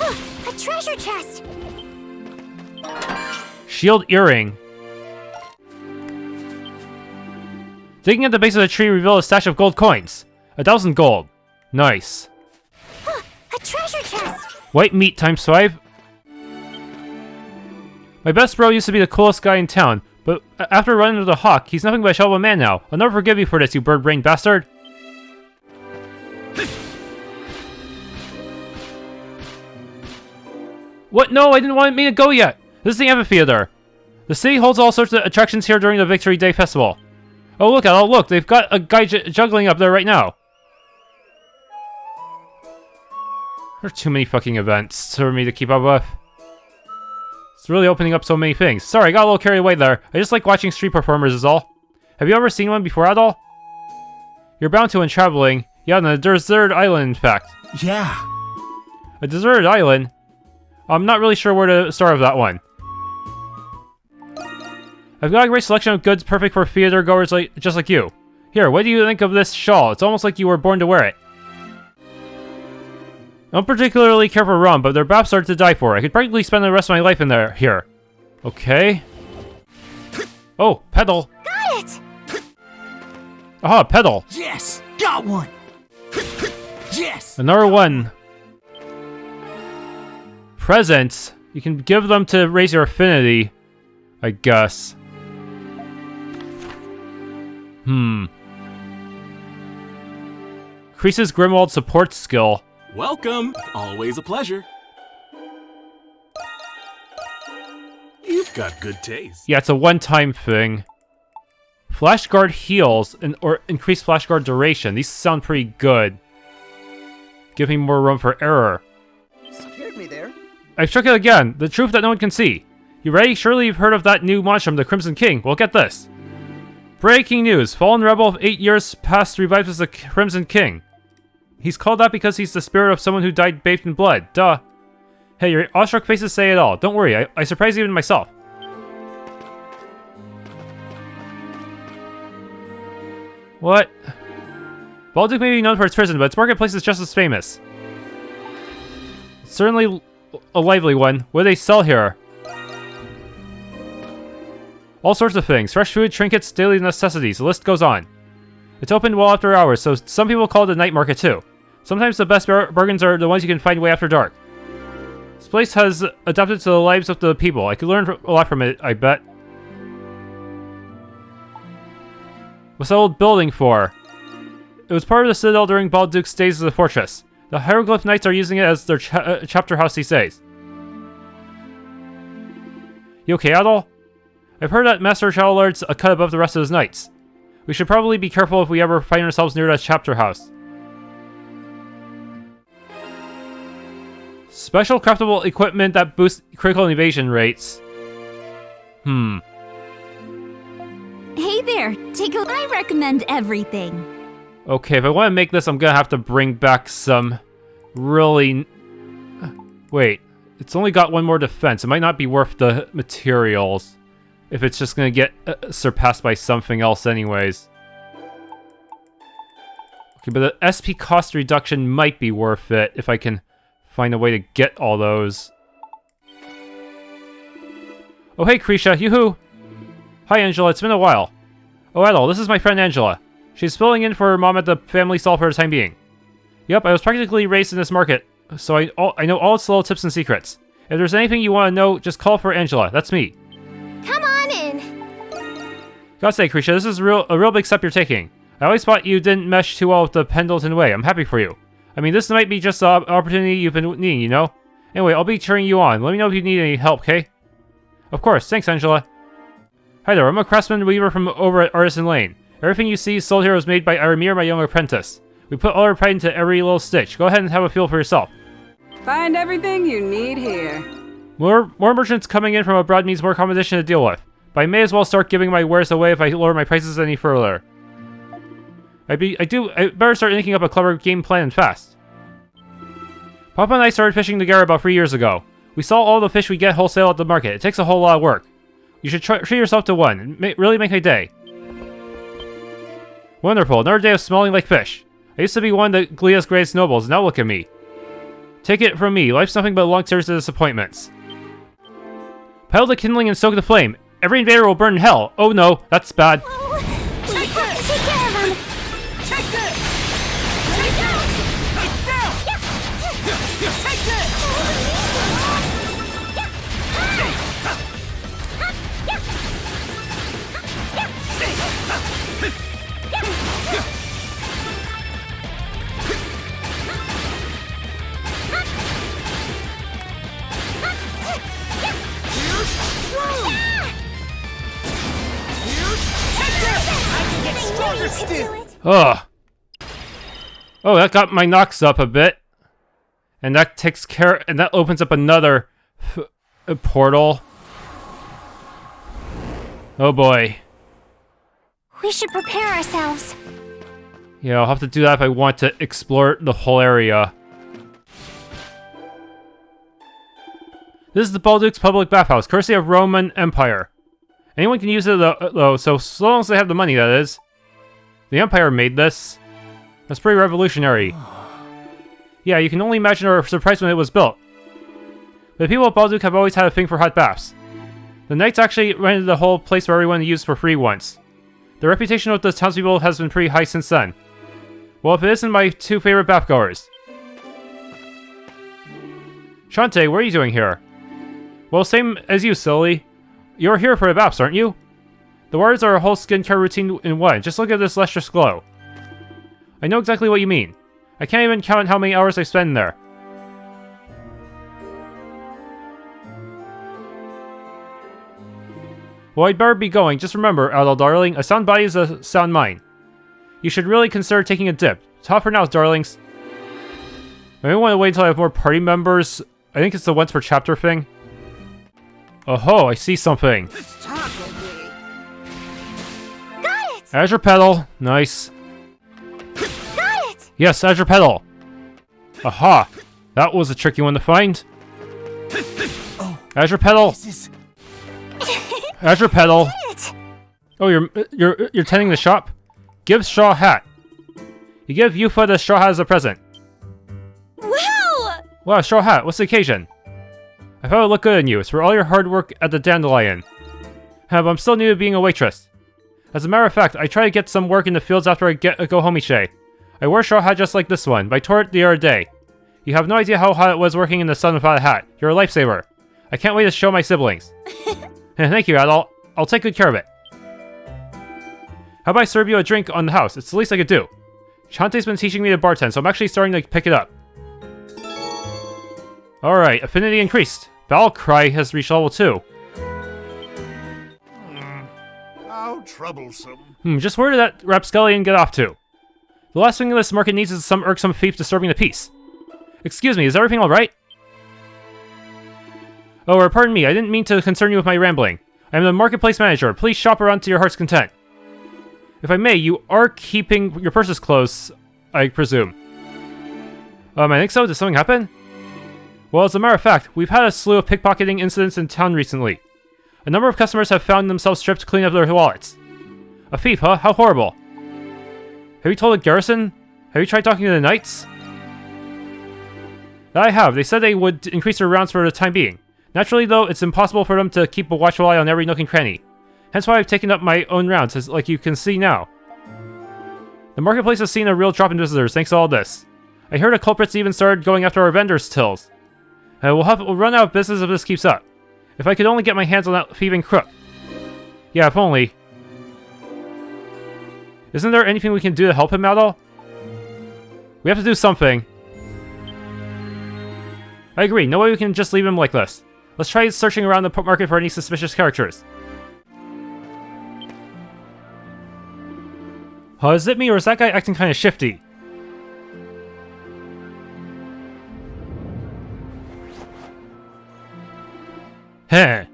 A treasure chest! Shield earring. Digging at the base of the tree revealed a stash of gold coins. 1,000 gold. Nice. A treasure chest! White meat times 5. My best bro used to be the coolest guy in town, but after running into the hawk, he's nothing but a shell of a man now. I'll never forgive you for this, you bird-brained bastard. What? No, I didn't want me to go yet. This is the amphitheater. The city holds all sorts of attractions here during the Victory Day Festival. Oh, look, Adol, look, they've got a guy juggling up there right now. There are too many fucking events for me to keep up with. It's really opening up so many things. Sorry, I got a little carried away there. I just like watching street performers is all. Have you ever seen one before, Adol? You're bound to when traveling. Yeah, on a deserted island, in fact. Yeah. A deserted island? I'm not really sure where to start with that one. I've got a great selection of goods perfect for theater goers just like you. Here, what do you think of this shawl? It's almost like you were born to wear it. I don't particularly care for rum, but their baths are to die for. I could practically spend the rest of my life in there. Here. Okay. Oh, pedal. Got it! Aha, pedal. Yes! Got one! Yes! Another one. Presents. You can give them to raise your affinity, I guess. Increases Grimwald support skill. Welcome! Always a pleasure. You've got good taste. Yeah, it's a one-time thing. Flash Guard heals or increased Flash Guard duration. These sound pretty good. Give me more room for error. Scared me there. I've struck it again. The truth that no one can see. You ready? Surely you've heard of that new Monstrum, the Crimson King. Well, get this. Breaking news. Fallen rebel of 8 years past revives as the Crimson King. He's called that because he's the spirit of someone who died bathed in blood. Duh. Hey, your awestruck faces say it all. Don't worry, I surprised even myself. What? Balduq may be known for its prison, but its marketplace is just as famous. It's certainly a lively one. What do they sell here? All sorts of things. Fresh food, trinkets, daily necessities. The list goes on. It's open well after hours, so some people call it a night market too. Sometimes the best bargains are the ones you can find way after dark. This place has adapted to the lives of the people. I could learn a lot from it, I bet. What's that old building for? It was part of the Citadel during Balduq's stays as a fortress. The Hieroglyph Knights are using it as their chapter house these days. You okay, Adol? I've heard that Master Challerd's a cut above the rest of his knights. We should probably be careful if we ever find ourselves near that chapter house. Special craftable equipment that boosts critical evasion rates. Hey there, take a... I recommend everything. Okay, if I want to make this, I'm gonna have to bring back some really... Wait, it's only got one more defense. It might not be worth the materials if it's just gonna get surpassed by something else anyways. Okay, but the SP cost reduction might be worth it if I can find a way to get all those. Oh hey, Krisha, yoo-hoo! Hi Angela, it's been a while. Oh Adol, this is my friend Angela. She's filling in for her mom at the family stall for the time being. Yep, I was practically raised in this market, so I know all its little tips and secrets. If there's anything you want to know, just call for Angela. That's me. Come on in. Gotta say, Krisha, this is a real big step you're taking. I always thought you didn't mesh too well with the Pendleton way. I'm happy for you. I mean, this might be just the opportunity you've been needing, you know? Anyway, I'll be cheering you on. Let me know if you need any help, okay? Of course. Thanks, Angela. Hi there, I'm a craftsman weaver from over at Artisan Lane. Everything you see sold here was made by Aramir, my young apprentice. We put all our pride into every little stitch. Go ahead and have a feel for yourself. Find everything you need here. More merchants coming in from abroad means more competition to deal with. But I may as well start giving my wares away if I lower my prices any further. I better start thinking up a clever game plan and fast. Papa and I started fishing together about 3 years ago. We sell all the fish we get wholesale at the market. It takes a whole lot of work. You should treat yourself to one. Really make my day. Wonderful. Another day of smelling like fish. I used to be one of the Glea's greatest nobles. Now look at me. Take it from me. Life's nothing but a long series of disappointments. Pile the kindling and stoke the flame. Every invader will burn in hell. Oh no, that's bad. Take care of him. Take this! Take this! It's down! Take this! Ugh. Oh, that got my Nox up a bit. And that takes care, and that opens up another portal. Oh boy. We should prepare ourselves. Yeah, I'll have to do that if I want to explore the whole area. This is the Balduq's public bathhouse, courtesy of Roman Empire. Anyone can use it though, so long as they have the money, that is. The Empire made this. That's pretty revolutionary. Yeah, you can only imagine our surprise when it was built. But the people of Balduq have always had a thing for hot baths. The Knights actually rented the whole place for everyone to use for free once. The reputation of the townspeople has been pretty high since then. Well, if it isn't my two favorite bathgoers. Shantae, what are you doing here? Well, same as you, silly. You're here for the baths, aren't you? The waters are a whole skincare routine in one. Just look at this lustrous glow. I know exactly what you mean. I can't even count how many hours I spend in there. Well, I'd better be going. Just remember, Adol darling, a sound body is a sound mind. You should really consider taking a dip. Top for now, darlings. I may want to wait until I have more party members. I think it's the once per chapter thing. Oh, I see something. Got it! Azure Petal. Nice. Got it! Yes, Azure Petal. Aha! That was a tricky one to find. Azure Petal. Azure Petal. Oh, you're tending the shop? Give straw hat. You give Yufa the straw hat as a present. Wow! Wow, straw hat. What's the occasion? I thought it would look good on you. It's for all your hard work at the Dandelion. But I'm still new to being a waitress. As a matter of fact, I try to get some work in the fields after I go home each day. I wear a straw hat just like this one, but I tore it the other day. You have no idea how hot it was working in the sun without a hat. You're a lifesaver. I can't wait to show my siblings. Thank you, Adol. I'll take good care of it. How about I serve you a drink on the house? It's the least I could do. Shantae's been teaching me to bartend, so I'm actually starting to pick it up. Alright, affinity increased. Battle Cry has reached level 2. How troublesome. Just where did that rapscallion get off to? The last thing this market needs is some irksome thief disturbing the peace. Excuse me, is everything alright? Oh, or pardon me, I didn't mean to concern you with my rambling. I am the marketplace manager. Please shop around to your heart's content. If I may, you are keeping your purses closed, I presume. I think so. Did something happen? Well, as a matter of fact, we've had a slew of pickpocketing incidents in town recently. A number of customers have found themselves stripped to clean up their wallets. A thief, huh? How horrible. Have you told the garrison? Have you tried talking to the knights? I have. They said they would increase their rounds for the time being. Naturally, though, it's impossible for them to keep a watchful eye on every nook and cranny. Hence why I've taken up my own rounds, as like you can see now. The marketplace has seen a real drop in visitors thanks to all this. I heard the culprits even started going after our vendors' tills. We'll run out of business if this keeps up. If I could only get my hands on that thieving crook. Yeah, if only. Isn't there anything we can do to help him, Adol? We have to do something. I agree, no way we can just leave him like this. Let's try searching around the market for any suspicious characters. Is it me, or is that guy acting kinda shifty? Heh.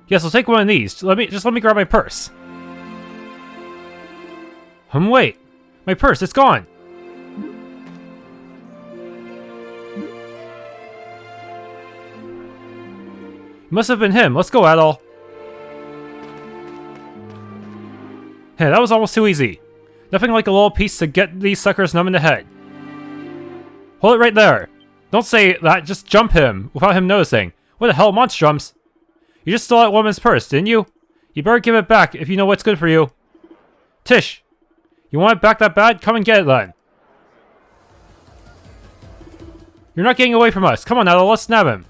Yes, I'll take one of these. Just let me grab my purse. Wait. My purse, it's gone. Must have been him. Let's go, Adol. Hey, that was almost too easy. Nothing like a little piece to get these suckers numb in the head. Hold it right there. Don't say that, just jump him without him noticing. What the hell, Monstrums? You just stole that woman's purse, didn't you? You better give it back if you know what's good for you. Tish, you want it back that bad? Come and get it then. You're not getting away from us. Come on, Adol, let's nab him.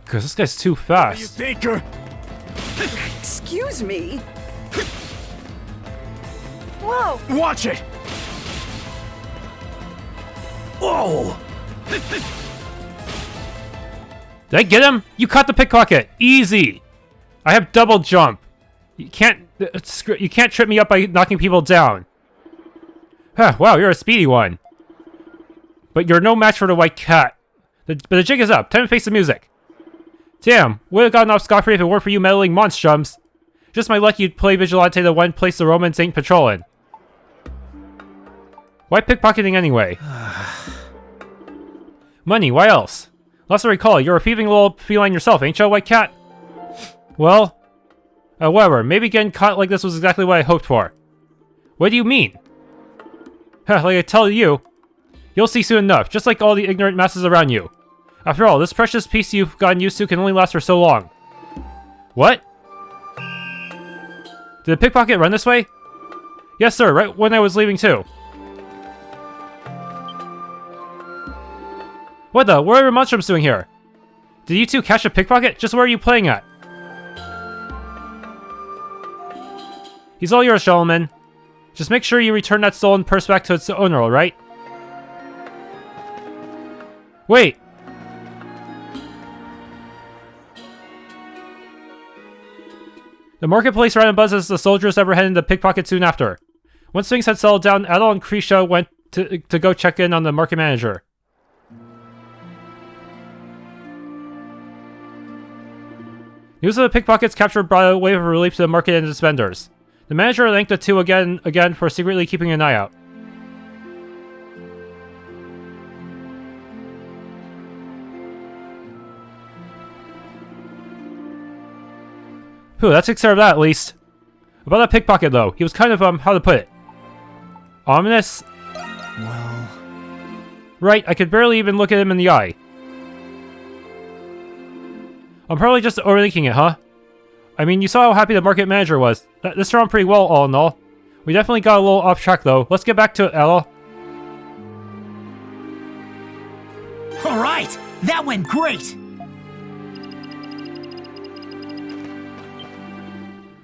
Because this guy's too fast. You think you're... Excuse me? Whoa! Watch it! Whoa! Did I get him? You caught the pickpocket. Easy. I have double jump. You can't trip me up by knocking people down. Huh, wow, you're a speedy one. But you're no match for the white cat. But the jig is up. Time to face the music. Damn, would have gotten off scot-free if it weren't for you meddling monstrums. Just my luck you'd play Vigilante the one place the Romans ain't patrolling. Why pickpocketing anyway? Money, why else? Last I recall, you're a thieving little feline yourself, ain't ya, white cat? Well, whatever, maybe getting caught like this was exactly what I hoped for. What do you mean? Like I tell you, you'll see soon enough, just like all the ignorant masses around you. After all, this precious piece you've gotten used to can only last for so long. What? Did the pickpocket run this way? Yes, sir, right when I was leaving too. What the? What are Monstrums doing here? Did you two catch a pickpocket? Just where are you playing at? He's all yours, gentlemen. Just make sure you return that stolen purse back to its owner, alright? Wait! The marketplace ran a buzz as the soldiers ever headed into pickpocket soon after. Once things had settled down, Adol and Krisha went to go check in on the market manager. News of the pickpockets captured brought a wave of relief to the market and its vendors. The manager thanked the two again for secretly keeping an eye out. Phew, that takes care of that at least. About that pickpocket though, he was kind of, how to put it? Ominous? Well... Right, I could barely even look at him in the eye. I'm probably just overthinking it, huh? I mean, you saw how happy the market manager was. This turned out pretty well, all in all. We definitely got a little off track though. Let's get back to it, Adol. Alright! That went great!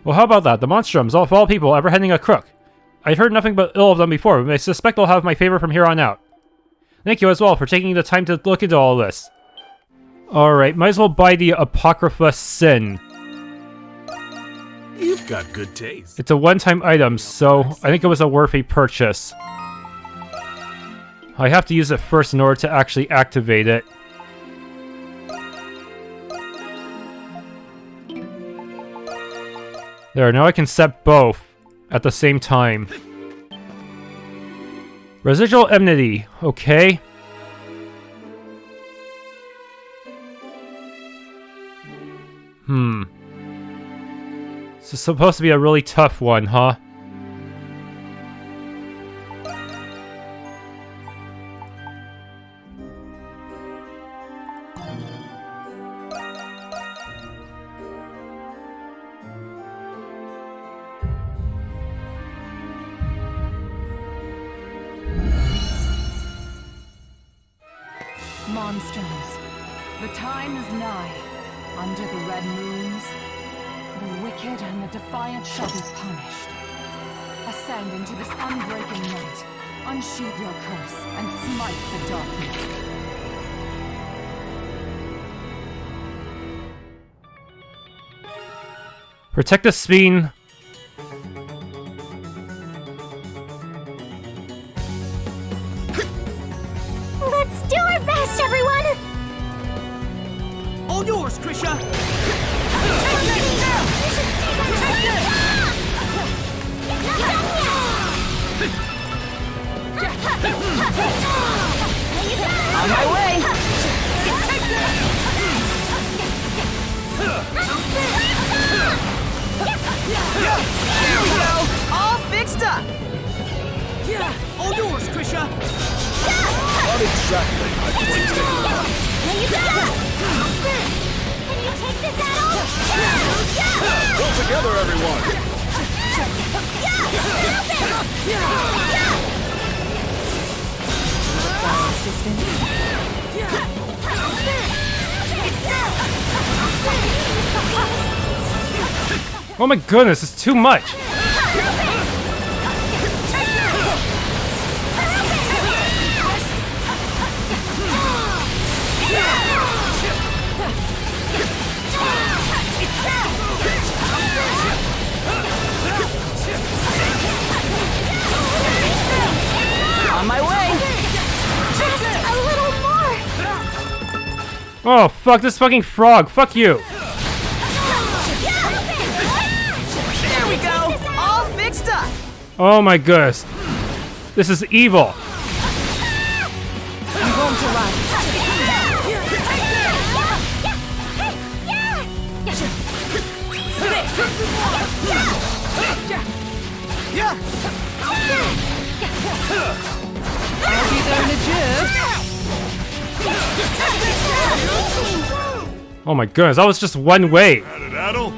Well, how about that? The Monstrums, of all people, ever heading a crook. I'd heard nothing but ill of them before, but I suspect they'll have my favor from here on out. Thank you as well for taking the time to look into all this. Alright, might as well buy the Apocrypha Sin. You've got good taste. It's a one-time item, so I think it was a worthy purchase. I have to use it first in order to actually activate it. There, now I can set both at the same time. Residual enmity, okay. This is supposed to be a really tough one, huh? Monstrums, the time is nigh. Under the red moons, the wicked and the defiant shall be punished. Ascend into this unbreaking night, unsheathe your curse, and smite the darkness. Protect the spine. Let's do our best, everyone! All yours, Krisha! On my way! There we go! All fixed up! All yours, Krisha! Not exactly my projectile. Can you take this, Adol? Pull together, everyone! Oh my goodness, it's too much! On my way! Just a little more! Oh, fuck this fucking frog! Fuck you! There we go! All fixed up! Oh my goodness. This is evil! I'm going to run. I'll be there in a jiff. Oh my goodness, that was just one way! At it, Adol.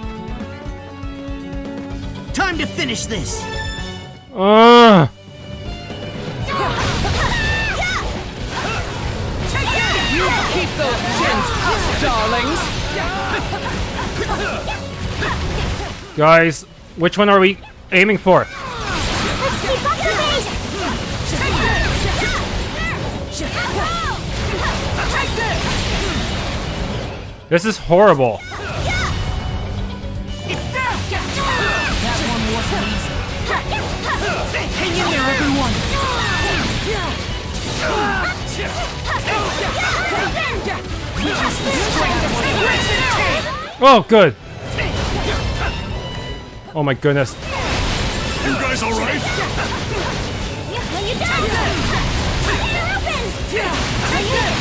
Time to finish this! You keep those chins up, darlings. Guys, which one are we aiming for? Let's keep up the pace! This is horrible. Hang in there, everyone! Oh, good. Oh my goodness. You guys all right? You did it! They're open! We did it!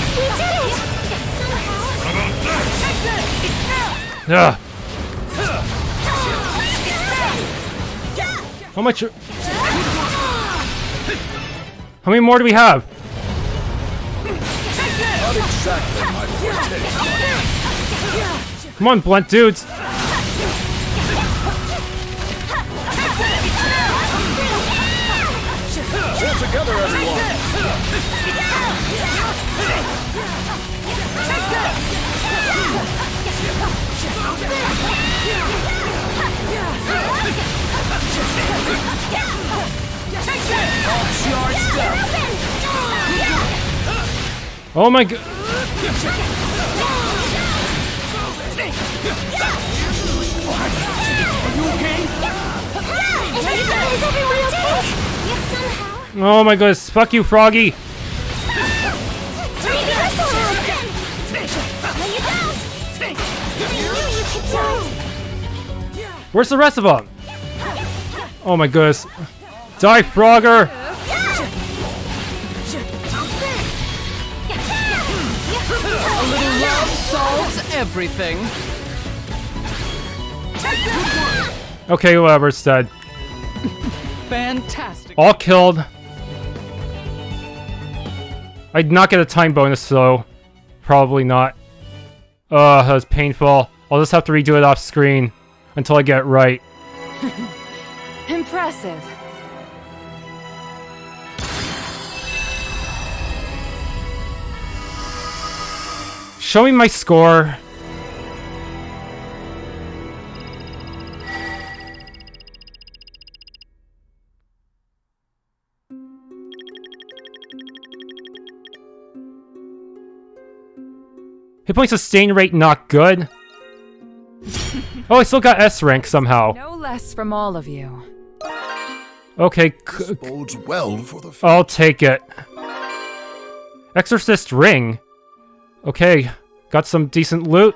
Ugh. How much? How many more do we have? Not exactly my projectile. Come on, blunt dudes. Pull together, everyone! Oh my god. Oh my goodness. Fuck you, Froggy. Where's the rest of them? Oh my goodness. Die, Frogger! A little love solves everything. Okay, whatever, it's dead. Fantastic. All killed. I did not get a time bonus, though. Probably not. That was painful. I'll just have to redo it off screen until I get it right. Impressive. Show me my score. Hit point sustain rate not good. Oh, I still got S rank somehow. No less from all of you. Okay, This bodes well for the I'll take it. Exorcist ring. Okay, got some decent loot.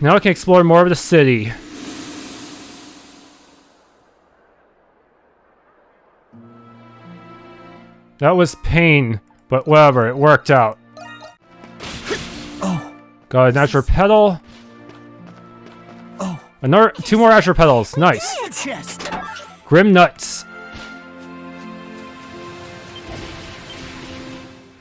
Now I can explore more of the city. That was pain, but whatever, it worked out. Oh. Got an Azure Petal. Oh. Another 2 more Azure Petals, nice. Chest. Grim Nuts.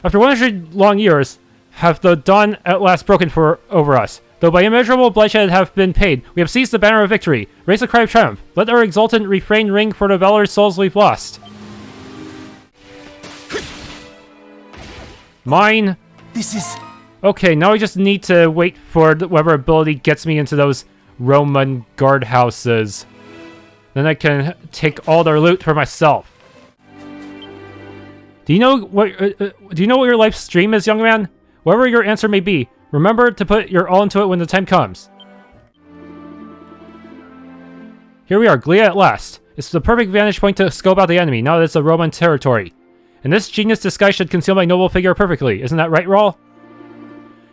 After 100 long years, have the dawn at last broken over us. Though by immeasurable bloodshed have been paid, we have seized the banner of victory. Raise a cry of triumph. Let our exultant refrain ring for the valorous souls we've lost. Mine. This is... Okay, now I just need to wait for whatever ability gets me into those Roman guardhouses. Then I can take all their loot for myself. Do you know what your life's dream is, young man? Whatever your answer may be, remember to put your all into it when the time comes. Here we are, Glia at last. It's the perfect vantage point to scope out the enemy, now that it's a Roman territory. And this genius disguise should conceal my noble figure perfectly, isn't that right, Raul?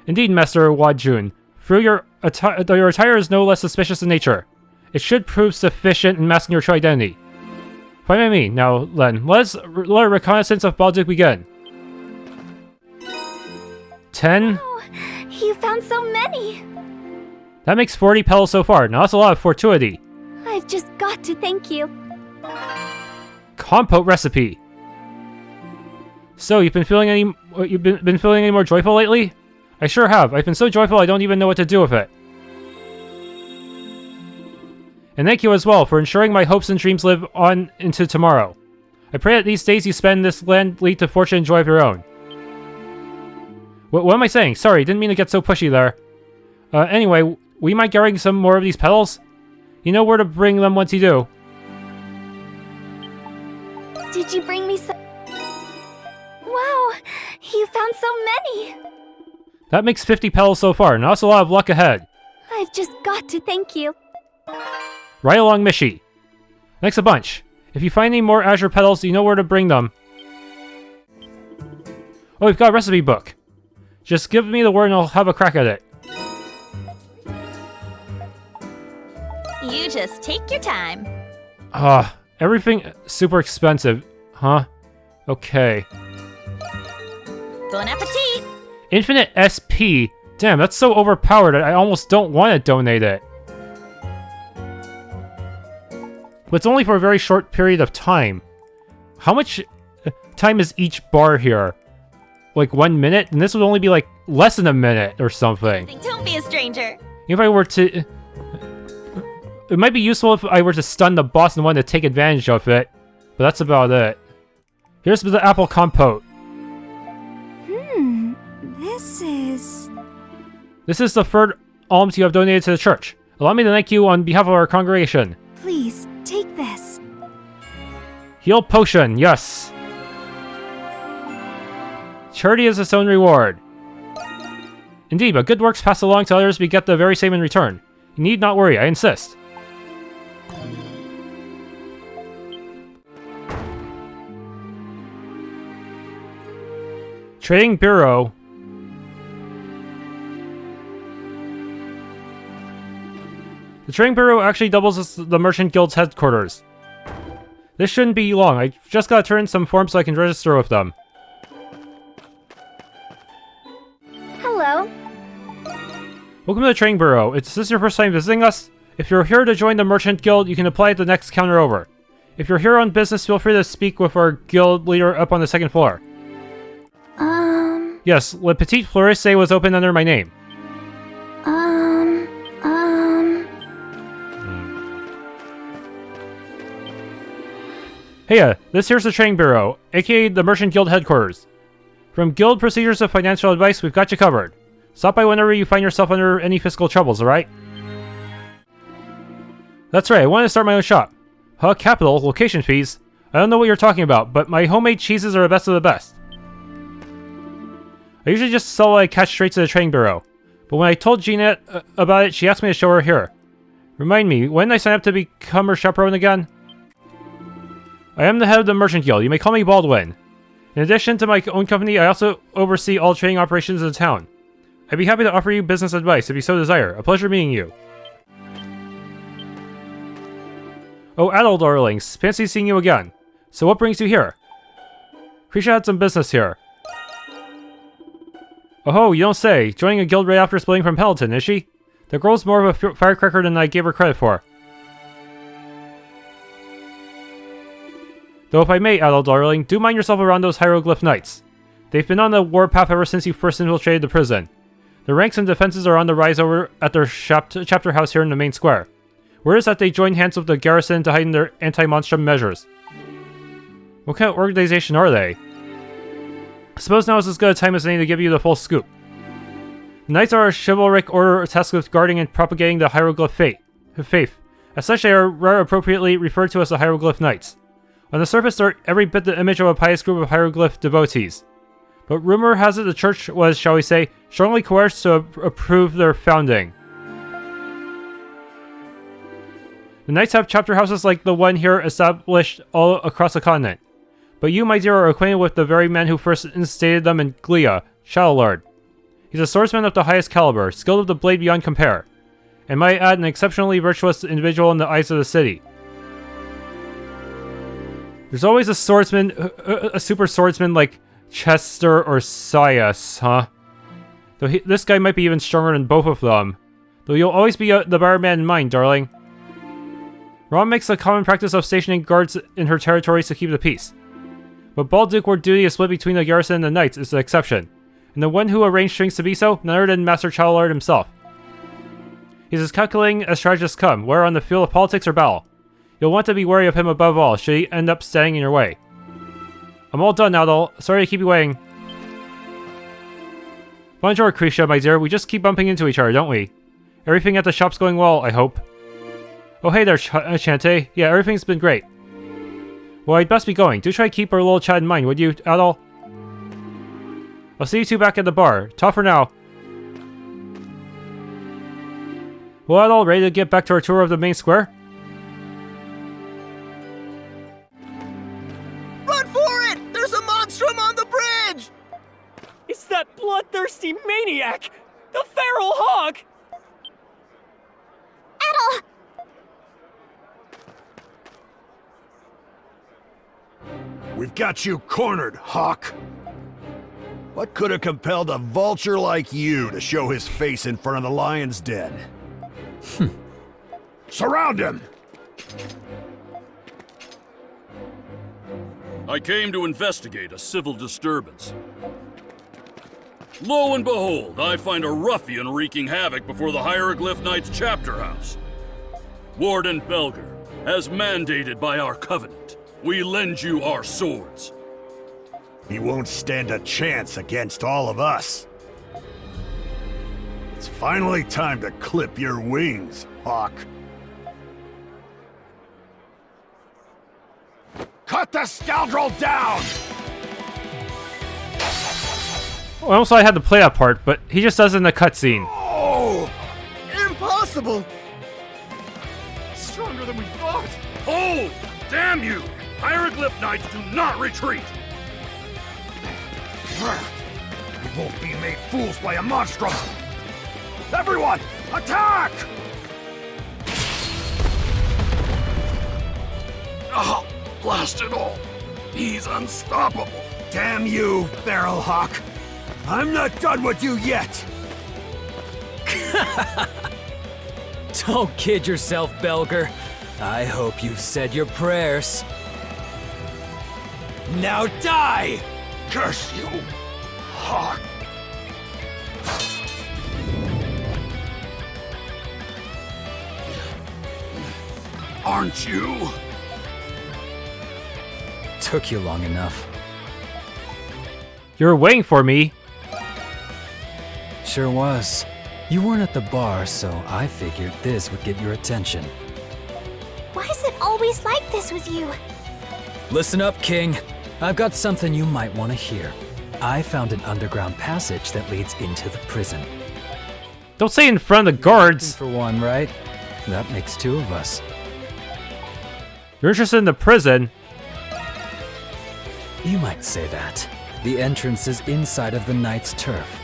Indeed, Master Wajun. Though your attire is no less suspicious in nature. It should prove sufficient in masking your true identity. Fine by me. Now, Len, let our reconnaissance of Balduq begin. 10? Oh, you found so many! That makes 40 petals so far. Now that's a lot of fortuity. I've just got to thank you. Compote recipe. So, you've been feeling any more joyful lately? I sure have. I've been so joyful I don't even know what to do with it. And thank you as well for ensuring my hopes and dreams live on into tomorrow. I pray that these days you spend in this land lead to fortune and joy of your own. What am I saying? Sorry, didn't mean to get so pushy there. Anyway, will you mind gathering some more of these petals? You know where to bring them once you do. Did you bring me some? Wow, you found so many! That makes 50 petals so far, and also a lot of luck ahead. I've just got to thank you. Right along, Mishi. Thanks a bunch. If you find any more Azure Petals, you know where to bring them. Oh, we've got a recipe book. Just give me the word and I'll have a crack at it. You just take your time. Everything super expensive. Huh? Okay. Bon appetit! Infinite SP. Damn, that's so overpowered that I almost don't want to donate it. But it's only for a very short period of time. How much time is each bar here? Like 1 minute? And this would only be like less than a minute or something. Don't be a stranger. If I were to... It might be useful if I were to stun the boss and wanted to take advantage of it. But that's about it. Here's the apple compote. This is the third alms you have donated to the church. Allow me to thank you on behalf of our congregation. Please, take this. Heal potion, yes. Charity is its own reward. Indeed, but good works passed along to others, we get the very same in return. You need not worry, I insist. Trading Bureau. The Trading Bureau actually doubles as the Merchant Guild's headquarters. This shouldn't be long, I just gotta turn in some forms so I can register with them. Hello. Welcome to the Trading Bureau. Is this your first time visiting us? If you're here to join the Merchant Guild, you can apply at the next counter over. If you're here on business, feel free to speak with our guild leader up on the second floor. Yes, Le Petit Floriste was opened under my name. Hey, this here's the Trading Bureau, aka the Merchant Guild headquarters. From guild procedures to financial advice, we've got you covered. Stop by whenever you find yourself under any fiscal troubles, alright? That's right, I wanted to start my own shop. Huh, capital, location fees. I don't know what you're talking about, but my homemade cheeses are the best of the best. I usually just sell what I catch straight to the Trading Bureau. But when I told Jeanette about it, she asked me to show her here. Remind me, when did I sign up to become her chaperone again? I am the head of the Merchant Guild. You may call me Baldwin. In addition to my own company, I also oversee all trading operations in the town. I'd be happy to offer you business advice if you so desire. A pleasure meeting you. Oh, Adol, darlings. Fancy seeing you again. So what brings you here? Krisha had some business here. Oh, you don't say. Joining a guild right after splitting from Pendleton, is she? The girl's more of a firecracker than I gave her credit for. Though if I may, Adol, darling, do mind yourself around those Hieroglyph Knights. They've been on the warpath ever since you first infiltrated the prison. Their ranks and defenses are on the rise over at their chapter house here in the main square. Word is that they joined hands with the garrison to heighten their anti-monstrum measures. What kind of organization are they? I suppose now is as good a time as any to give you the full scoop. The Knights are a chivalric order tasked with guarding and propagating the Hieroglyph faith. As such, they are rather appropriately referred to as the Hieroglyph Knights. On the surface, they're every bit the image of a pious group of hieroglyph devotees. But rumor has it the church was, shall we say, strongly coerced to approve their founding. The Knights have chapter houses like the one here established all across the continent. But you, my dear, are acquainted with the very man who first instated them in Glia, Shadowlord. He's a swordsman of the highest caliber, skilled with the blade beyond compare, and might add an exceptionally virtuous individual in the eyes of the city. There's always a swordsman, a super swordsman like Chester or Sias, huh? Though this guy might be even stronger than both of them. Though you'll always be the better man in mind, darling. Romn makes a common practice of stationing guards in her territories to keep the peace. But Balduq, where duty is split between the garrison and the knights, is the exception. And the one who arranged things to be so, none other than Master Shadowlord himself. He's as calculating as strategists come, whether on the field of politics or battle. You'll want to be wary of him above all, should he end up standing in your way. I'm all done, Adol. Sorry to keep you waiting. Bonjour, Krisha, my dear. We just keep bumping into each other, don't we? Everything at the shop's going well, I hope. Oh, hey there, Chante. Yeah, everything's been great. Well, I'd best be going. Do try to keep our little chat in mind, would you, Adol? I'll see you two back at the bar. Ta for now. Well, Adol, ready to get back to our tour of the main square? Run for it! There's a monstrum on the bridge! It's that bloodthirsty maniac! The feral hog! Adol! We've got you cornered, Hawk. What could have compelled a vulture like you to show his face in front of the lion's den? Surround him! I came to investigate a civil disturbance. Lo and behold, I find a ruffian wreaking havoc before the Hieroglyph Knights chapter house. Warden Belger, as mandated by our covenant, we lend you our swords. He won't stand a chance against all of us. It's finally time to clip your wings, Hawk. Cut Cut the scoundrel down! Well, almost thought I had to play that part, but he just does it in the cutscene. Oh! Impossible! Stronger than we thought! Hold! Damn you! Hieroglyph Knights do not retreat! We won't be made fools by a monstrum! Everyone, attack! Oh, blast it all! He's unstoppable! Damn you, Feral Hawk! I'm not done with you yet! Don't kid yourself, Belger. I hope you've said your prayers. Now die! Curse you, Hawk! Aren't you? Took you long enough. You were waiting for me. Sure was. You weren't at the bar, so I figured this would get your attention. Why is it always like this with you? Listen up, King. I've got something you might want to hear. I found an underground passage that leads into the prison. Don't say it in front of the guards. For one, right? That makes two of us. You're interested in the prison? You might say that. The entrance is inside of the Knight's turf.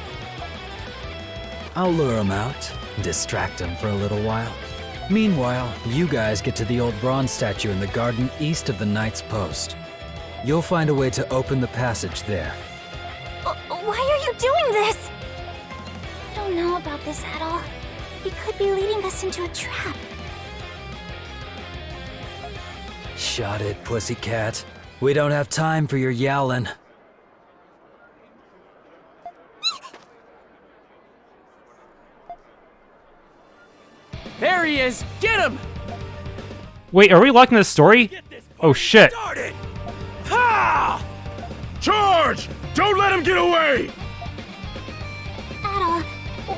I'll lure him out, distract him for a little while. Meanwhile, you guys get to the old bronze statue in the garden east of the Knight's post. You'll find a way to open the passage there. Why are you doing this? I don't know about this, Adol. He could be leading us into a trap. Shut it, pussycat. We don't have time for your yowling. There he is! Get him! Wait, are we locking this story? Oh shit. Ha! Charge! Don't let him get away! Adol,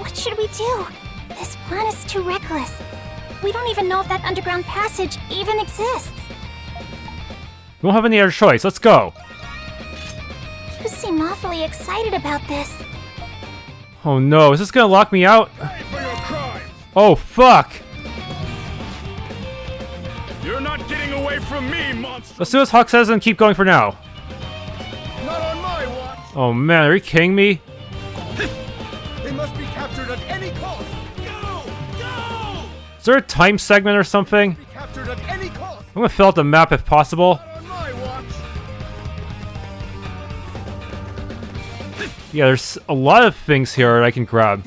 what should we do? This plan is too reckless. We don't even know if that underground passage even exists. We won't have any other choice. Let's go. You seem awfully excited about this. Oh no, is this gonna lock me out? Oh fuck! You're not getting away from me, monster! Let's do as Hawk says and keep going for now. Not on my watch! Oh man, are you kidding me? They must be captured at any cost! Go! Go! Is there a time segment or something? Be captured at any cost! I'm gonna fill out the map if possible. Not on my watch! Yeah, there's a lot of things here that I can grab.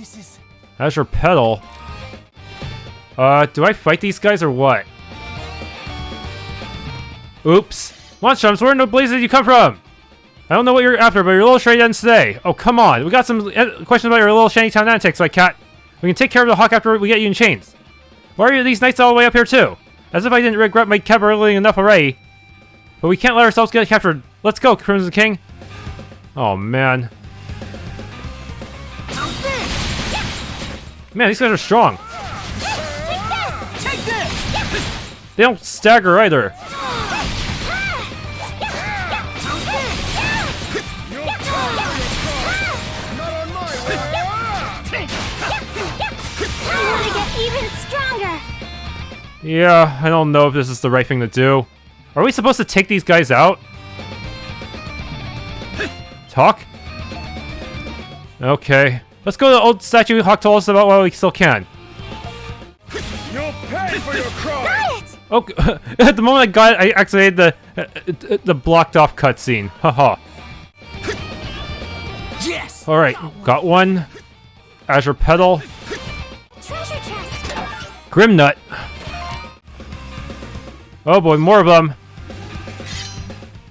Azure Petal. Do I fight these guys or what? Oops. Monstrums, where in the blazes did you come from? I don't know what you're after, but you're a little shady ends today. Oh, come on. We got some questions about your little shantytown antics, my cat. We can take care of the Hawk after we get you in chains. Why are these knights all the way up here, too? As if I didn't regret my cab early enough already. But we can't let ourselves get captured. Let's go, Crimson King. Oh, man. Man, these guys are strong. They don't stagger either. Even stronger. Yeah, I don't know if this is the right thing to do. Are we supposed to take these guys out? Talk? Okay. Let's go to the old statue Hawk told us about while we still can. You'll pay for your crime! Got it! Oh, at the moment I got it, I activated the blocked off cutscene. Haha. Yes! Alright, got one. Azure Petal. Treasure chest. Grimnut. Oh boy, more of them.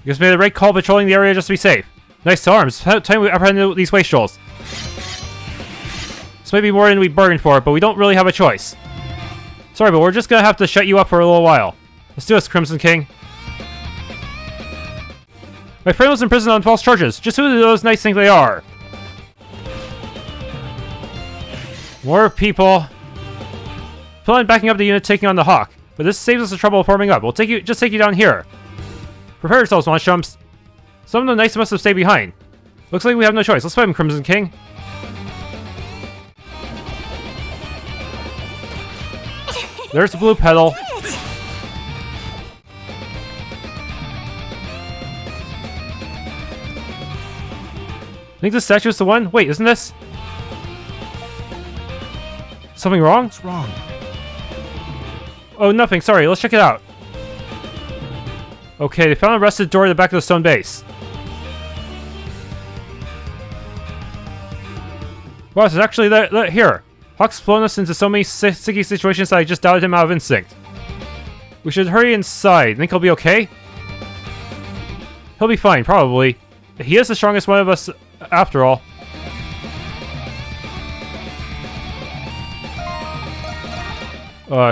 You guys made the right call patrolling the area just to be safe. Nice arms. Time we apprehended these wastrels. This might be more than we bargained for, but we don't really have a choice. Sorry, but we're just gonna have to shut you up for a little while. Let's do this, Crimson King. My friend was in prison on false charges. Just who do those knights think they are? More people. Plan backing up the unit taking on the Hawk, but this saves us the trouble of forming up. We'll just take you down here. Prepare yourselves, Monstrums. Some of the knights must have stayed behind. Looks like we have no choice. Let's fight him, Crimson King. There's the blue petal. Think the statue is the one? Wait, isn't this? Something wrong? What's wrong? Oh, nothing. Sorry. Let's check it out. Okay, they found a rusted door at the back of the stone base. Wow, it's actually here. Hawk's blown us into so many sticky situations that I just doubted him out of instinct. We should hurry inside. Think he'll be okay? He'll be fine, probably. He is the strongest one of us, after all.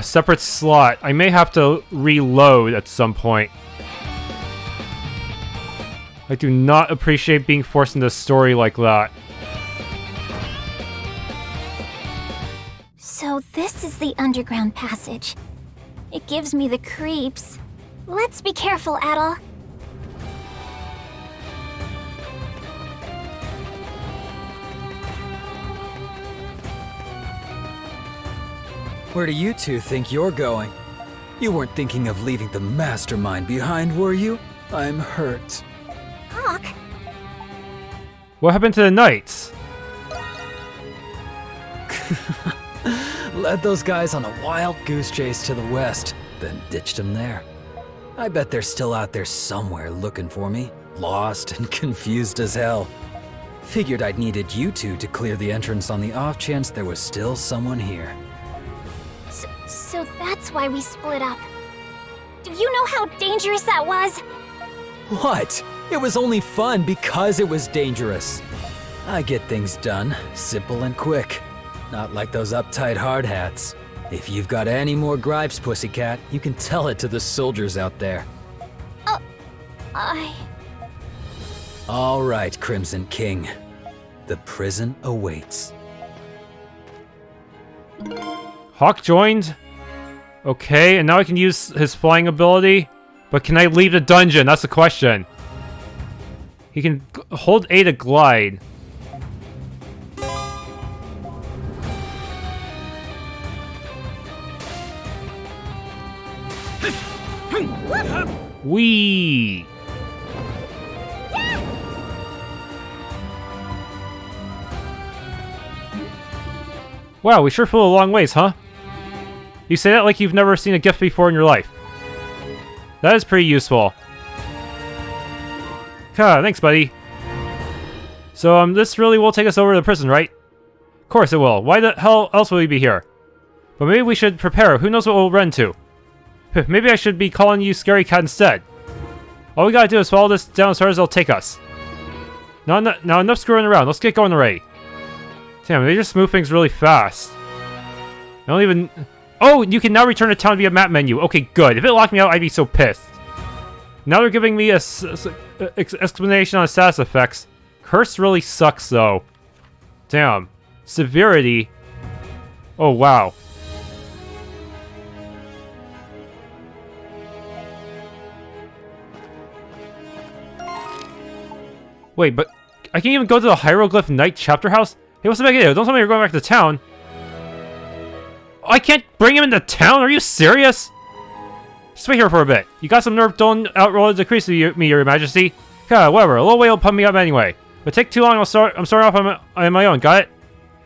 Separate slot. I may have to reload at some point. I do not appreciate being forced into a story like that. So this is the underground passage. It gives me the creeps. Let's be careful, Adol. Where do you two think you're going? You weren't thinking of leaving the mastermind behind, were you? I'm hurt. Hawk? What happened to the knights? Led those guys on a wild goose chase to the west, then ditched them there. I bet they're still out there somewhere looking for me, lost and confused as hell. Figured I'd needed you two to clear the entrance on the off chance there was still someone here. So that's why we split up. Do you know how dangerous that was? What? It was only fun because it was dangerous. I get things done, simple and quick. Not like those uptight hard hats. If you've got any more gripes, pussycat, you can tell it to the soldiers out there. All right, Crimson King. The prison awaits. Hawk joined? Okay, and now I can use his flying ability. But can I leave the dungeon? That's the question. He can hold A to glide. Whee! Wow, we sure flew a long ways, huh? You say that like you've never seen a gift before in your life. That is pretty useful. Thanks, buddy. So, this really will take us over to the prison, right? Of course it will. Why the hell else will we be here? But maybe we should prepare. Who knows what we'll run to? Maybe I should be calling you Scary Cat instead. All we gotta do is follow this down as far as it'll take us. Now enough screwing around. Let's get going already. Damn, they just move things really fast. I don't even... Oh, you can now return to town via map menu. Okay, good. If it locked me out, I'd be so pissed. Now they're giving me a explanation on status effects. Curse really sucks, though. Damn. Severity. Oh, wow. Wait, but I can't even go to the Hieroglyph Knight chapter house? Hey, what's the big deal? Don't tell me you're going back to town. I can't bring him into town? Are you serious? Just wait here for a bit. You got some nerve don't outroll a decrease to me, your majesty. God, whatever. A little way will pump me up anyway. But take too long, I'm starting off on my own. Got it?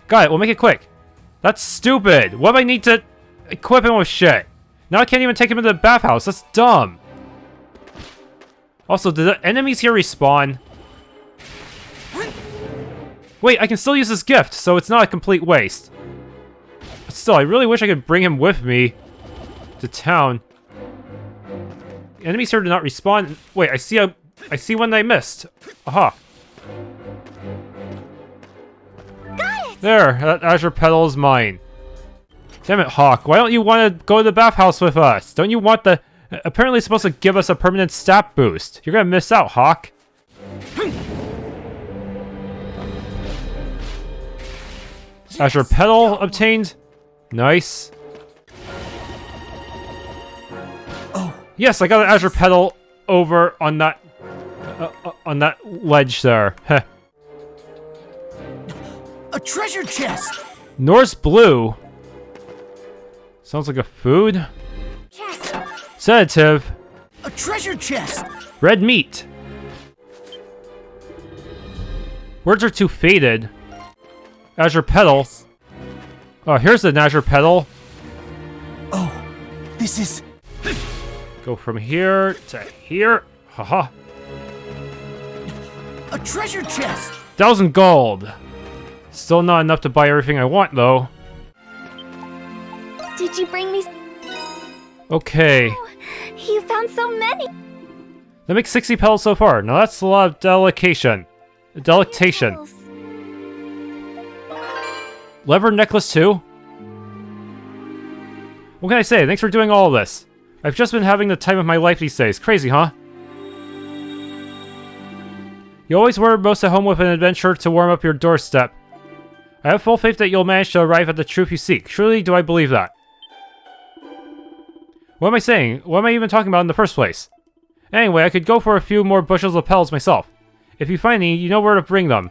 Got it. We'll make it quick. That's stupid. What do I need to equip him with shit? Now I can't even take him into the bathhouse. That's dumb. Also, did the enemies here respawn? Wait, I can still use this gift, so it's not a complete waste. But still, I really wish I could bring him with me to town. Enemies here do not respawn. Wait, I see one that I missed. Aha. Got it! There, that azure petal is mine. Damn it, Hawk. Why don't you want to go to the bathhouse with us? Don't you want the... Apparently it's supposed to give us a permanent stat boost. You're gonna miss out, Hawk. Azure petal obtained. Nice. Oh. Yes, I got an azure petal over on that ledge there. Heh. A treasure chest! Norse blue. Sounds like a food. Chest. Sedative. A treasure chest! Red meat. Words are too faded. Azure petal. Oh, here's an azure petal. Oh, this is... Go from here to here. Haha. a treasure chest! 1,000 gold. Still not enough to buy everything I want, though. Did you bring me... Okay. Oh, you found so many! That makes 60 petals so far. Now that's a lot of delectation. Delectation. Lever necklace too? What can I say? Thanks for doing all of this. I've just been having the time of my life these days. Crazy, huh? You always were most at home with an adventure to warm up your doorstep. I have full faith that you'll manage to arrive at the truth you seek. Surely do I believe that. What am I saying? What am I even talking about in the first place? Anyway, I could go for a few more bushels of petals myself. If you find any, you know where to bring them.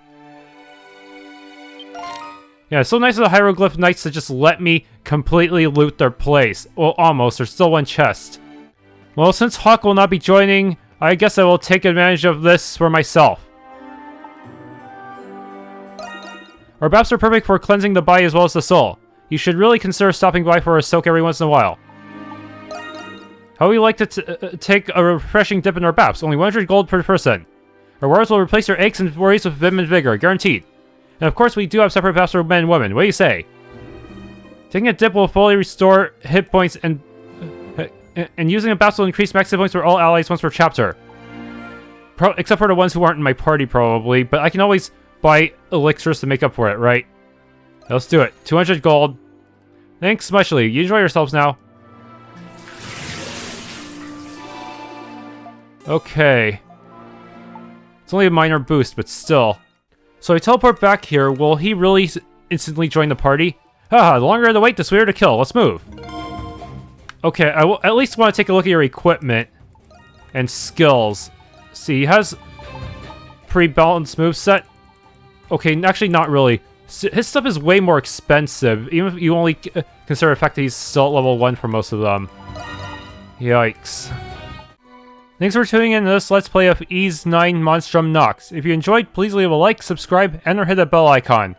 Yeah, it's so nice of the Hieroglyph Knights to just let me completely loot their place. Well, almost. There's still one chest. Well, since Hawk will not be joining, I guess I will take advantage of this for myself. Our baths are perfect for cleansing the body as well as the soul. You should really consider stopping by for a soak every once in a while. How would you like to take a refreshing dip in our baths? Only 100 gold per person. Our waters will replace your aches and worries with vim and vigor, guaranteed. And of course, we do have separate baths for men and women. What do you say? Taking a dip will fully restore hit points, and using a bath will increase max hit points for all allies once per chapter. Except for the ones who aren't in my party, probably. But I can always buy elixirs to make up for it, right? Let's do it. 200 gold. Thanks muchly. You enjoy yourselves now. Okay. It's only a minor boost, but still. So I teleport back here. Will he really instantly join the party? Haha, the longer the wait, the sweeter to kill. Let's move. Okay, I will at least want to take a look at your equipment and skills. See, he has pretty balanced moveset. Okay, actually not really. His stuff is way more expensive, even if you only consider the fact that he's still at level 1 for most of them. Yikes. Thanks for tuning in to this Let's Play of Ys IX Monstrum Nox. If you enjoyed, please leave a like, subscribe, and or hit that bell icon.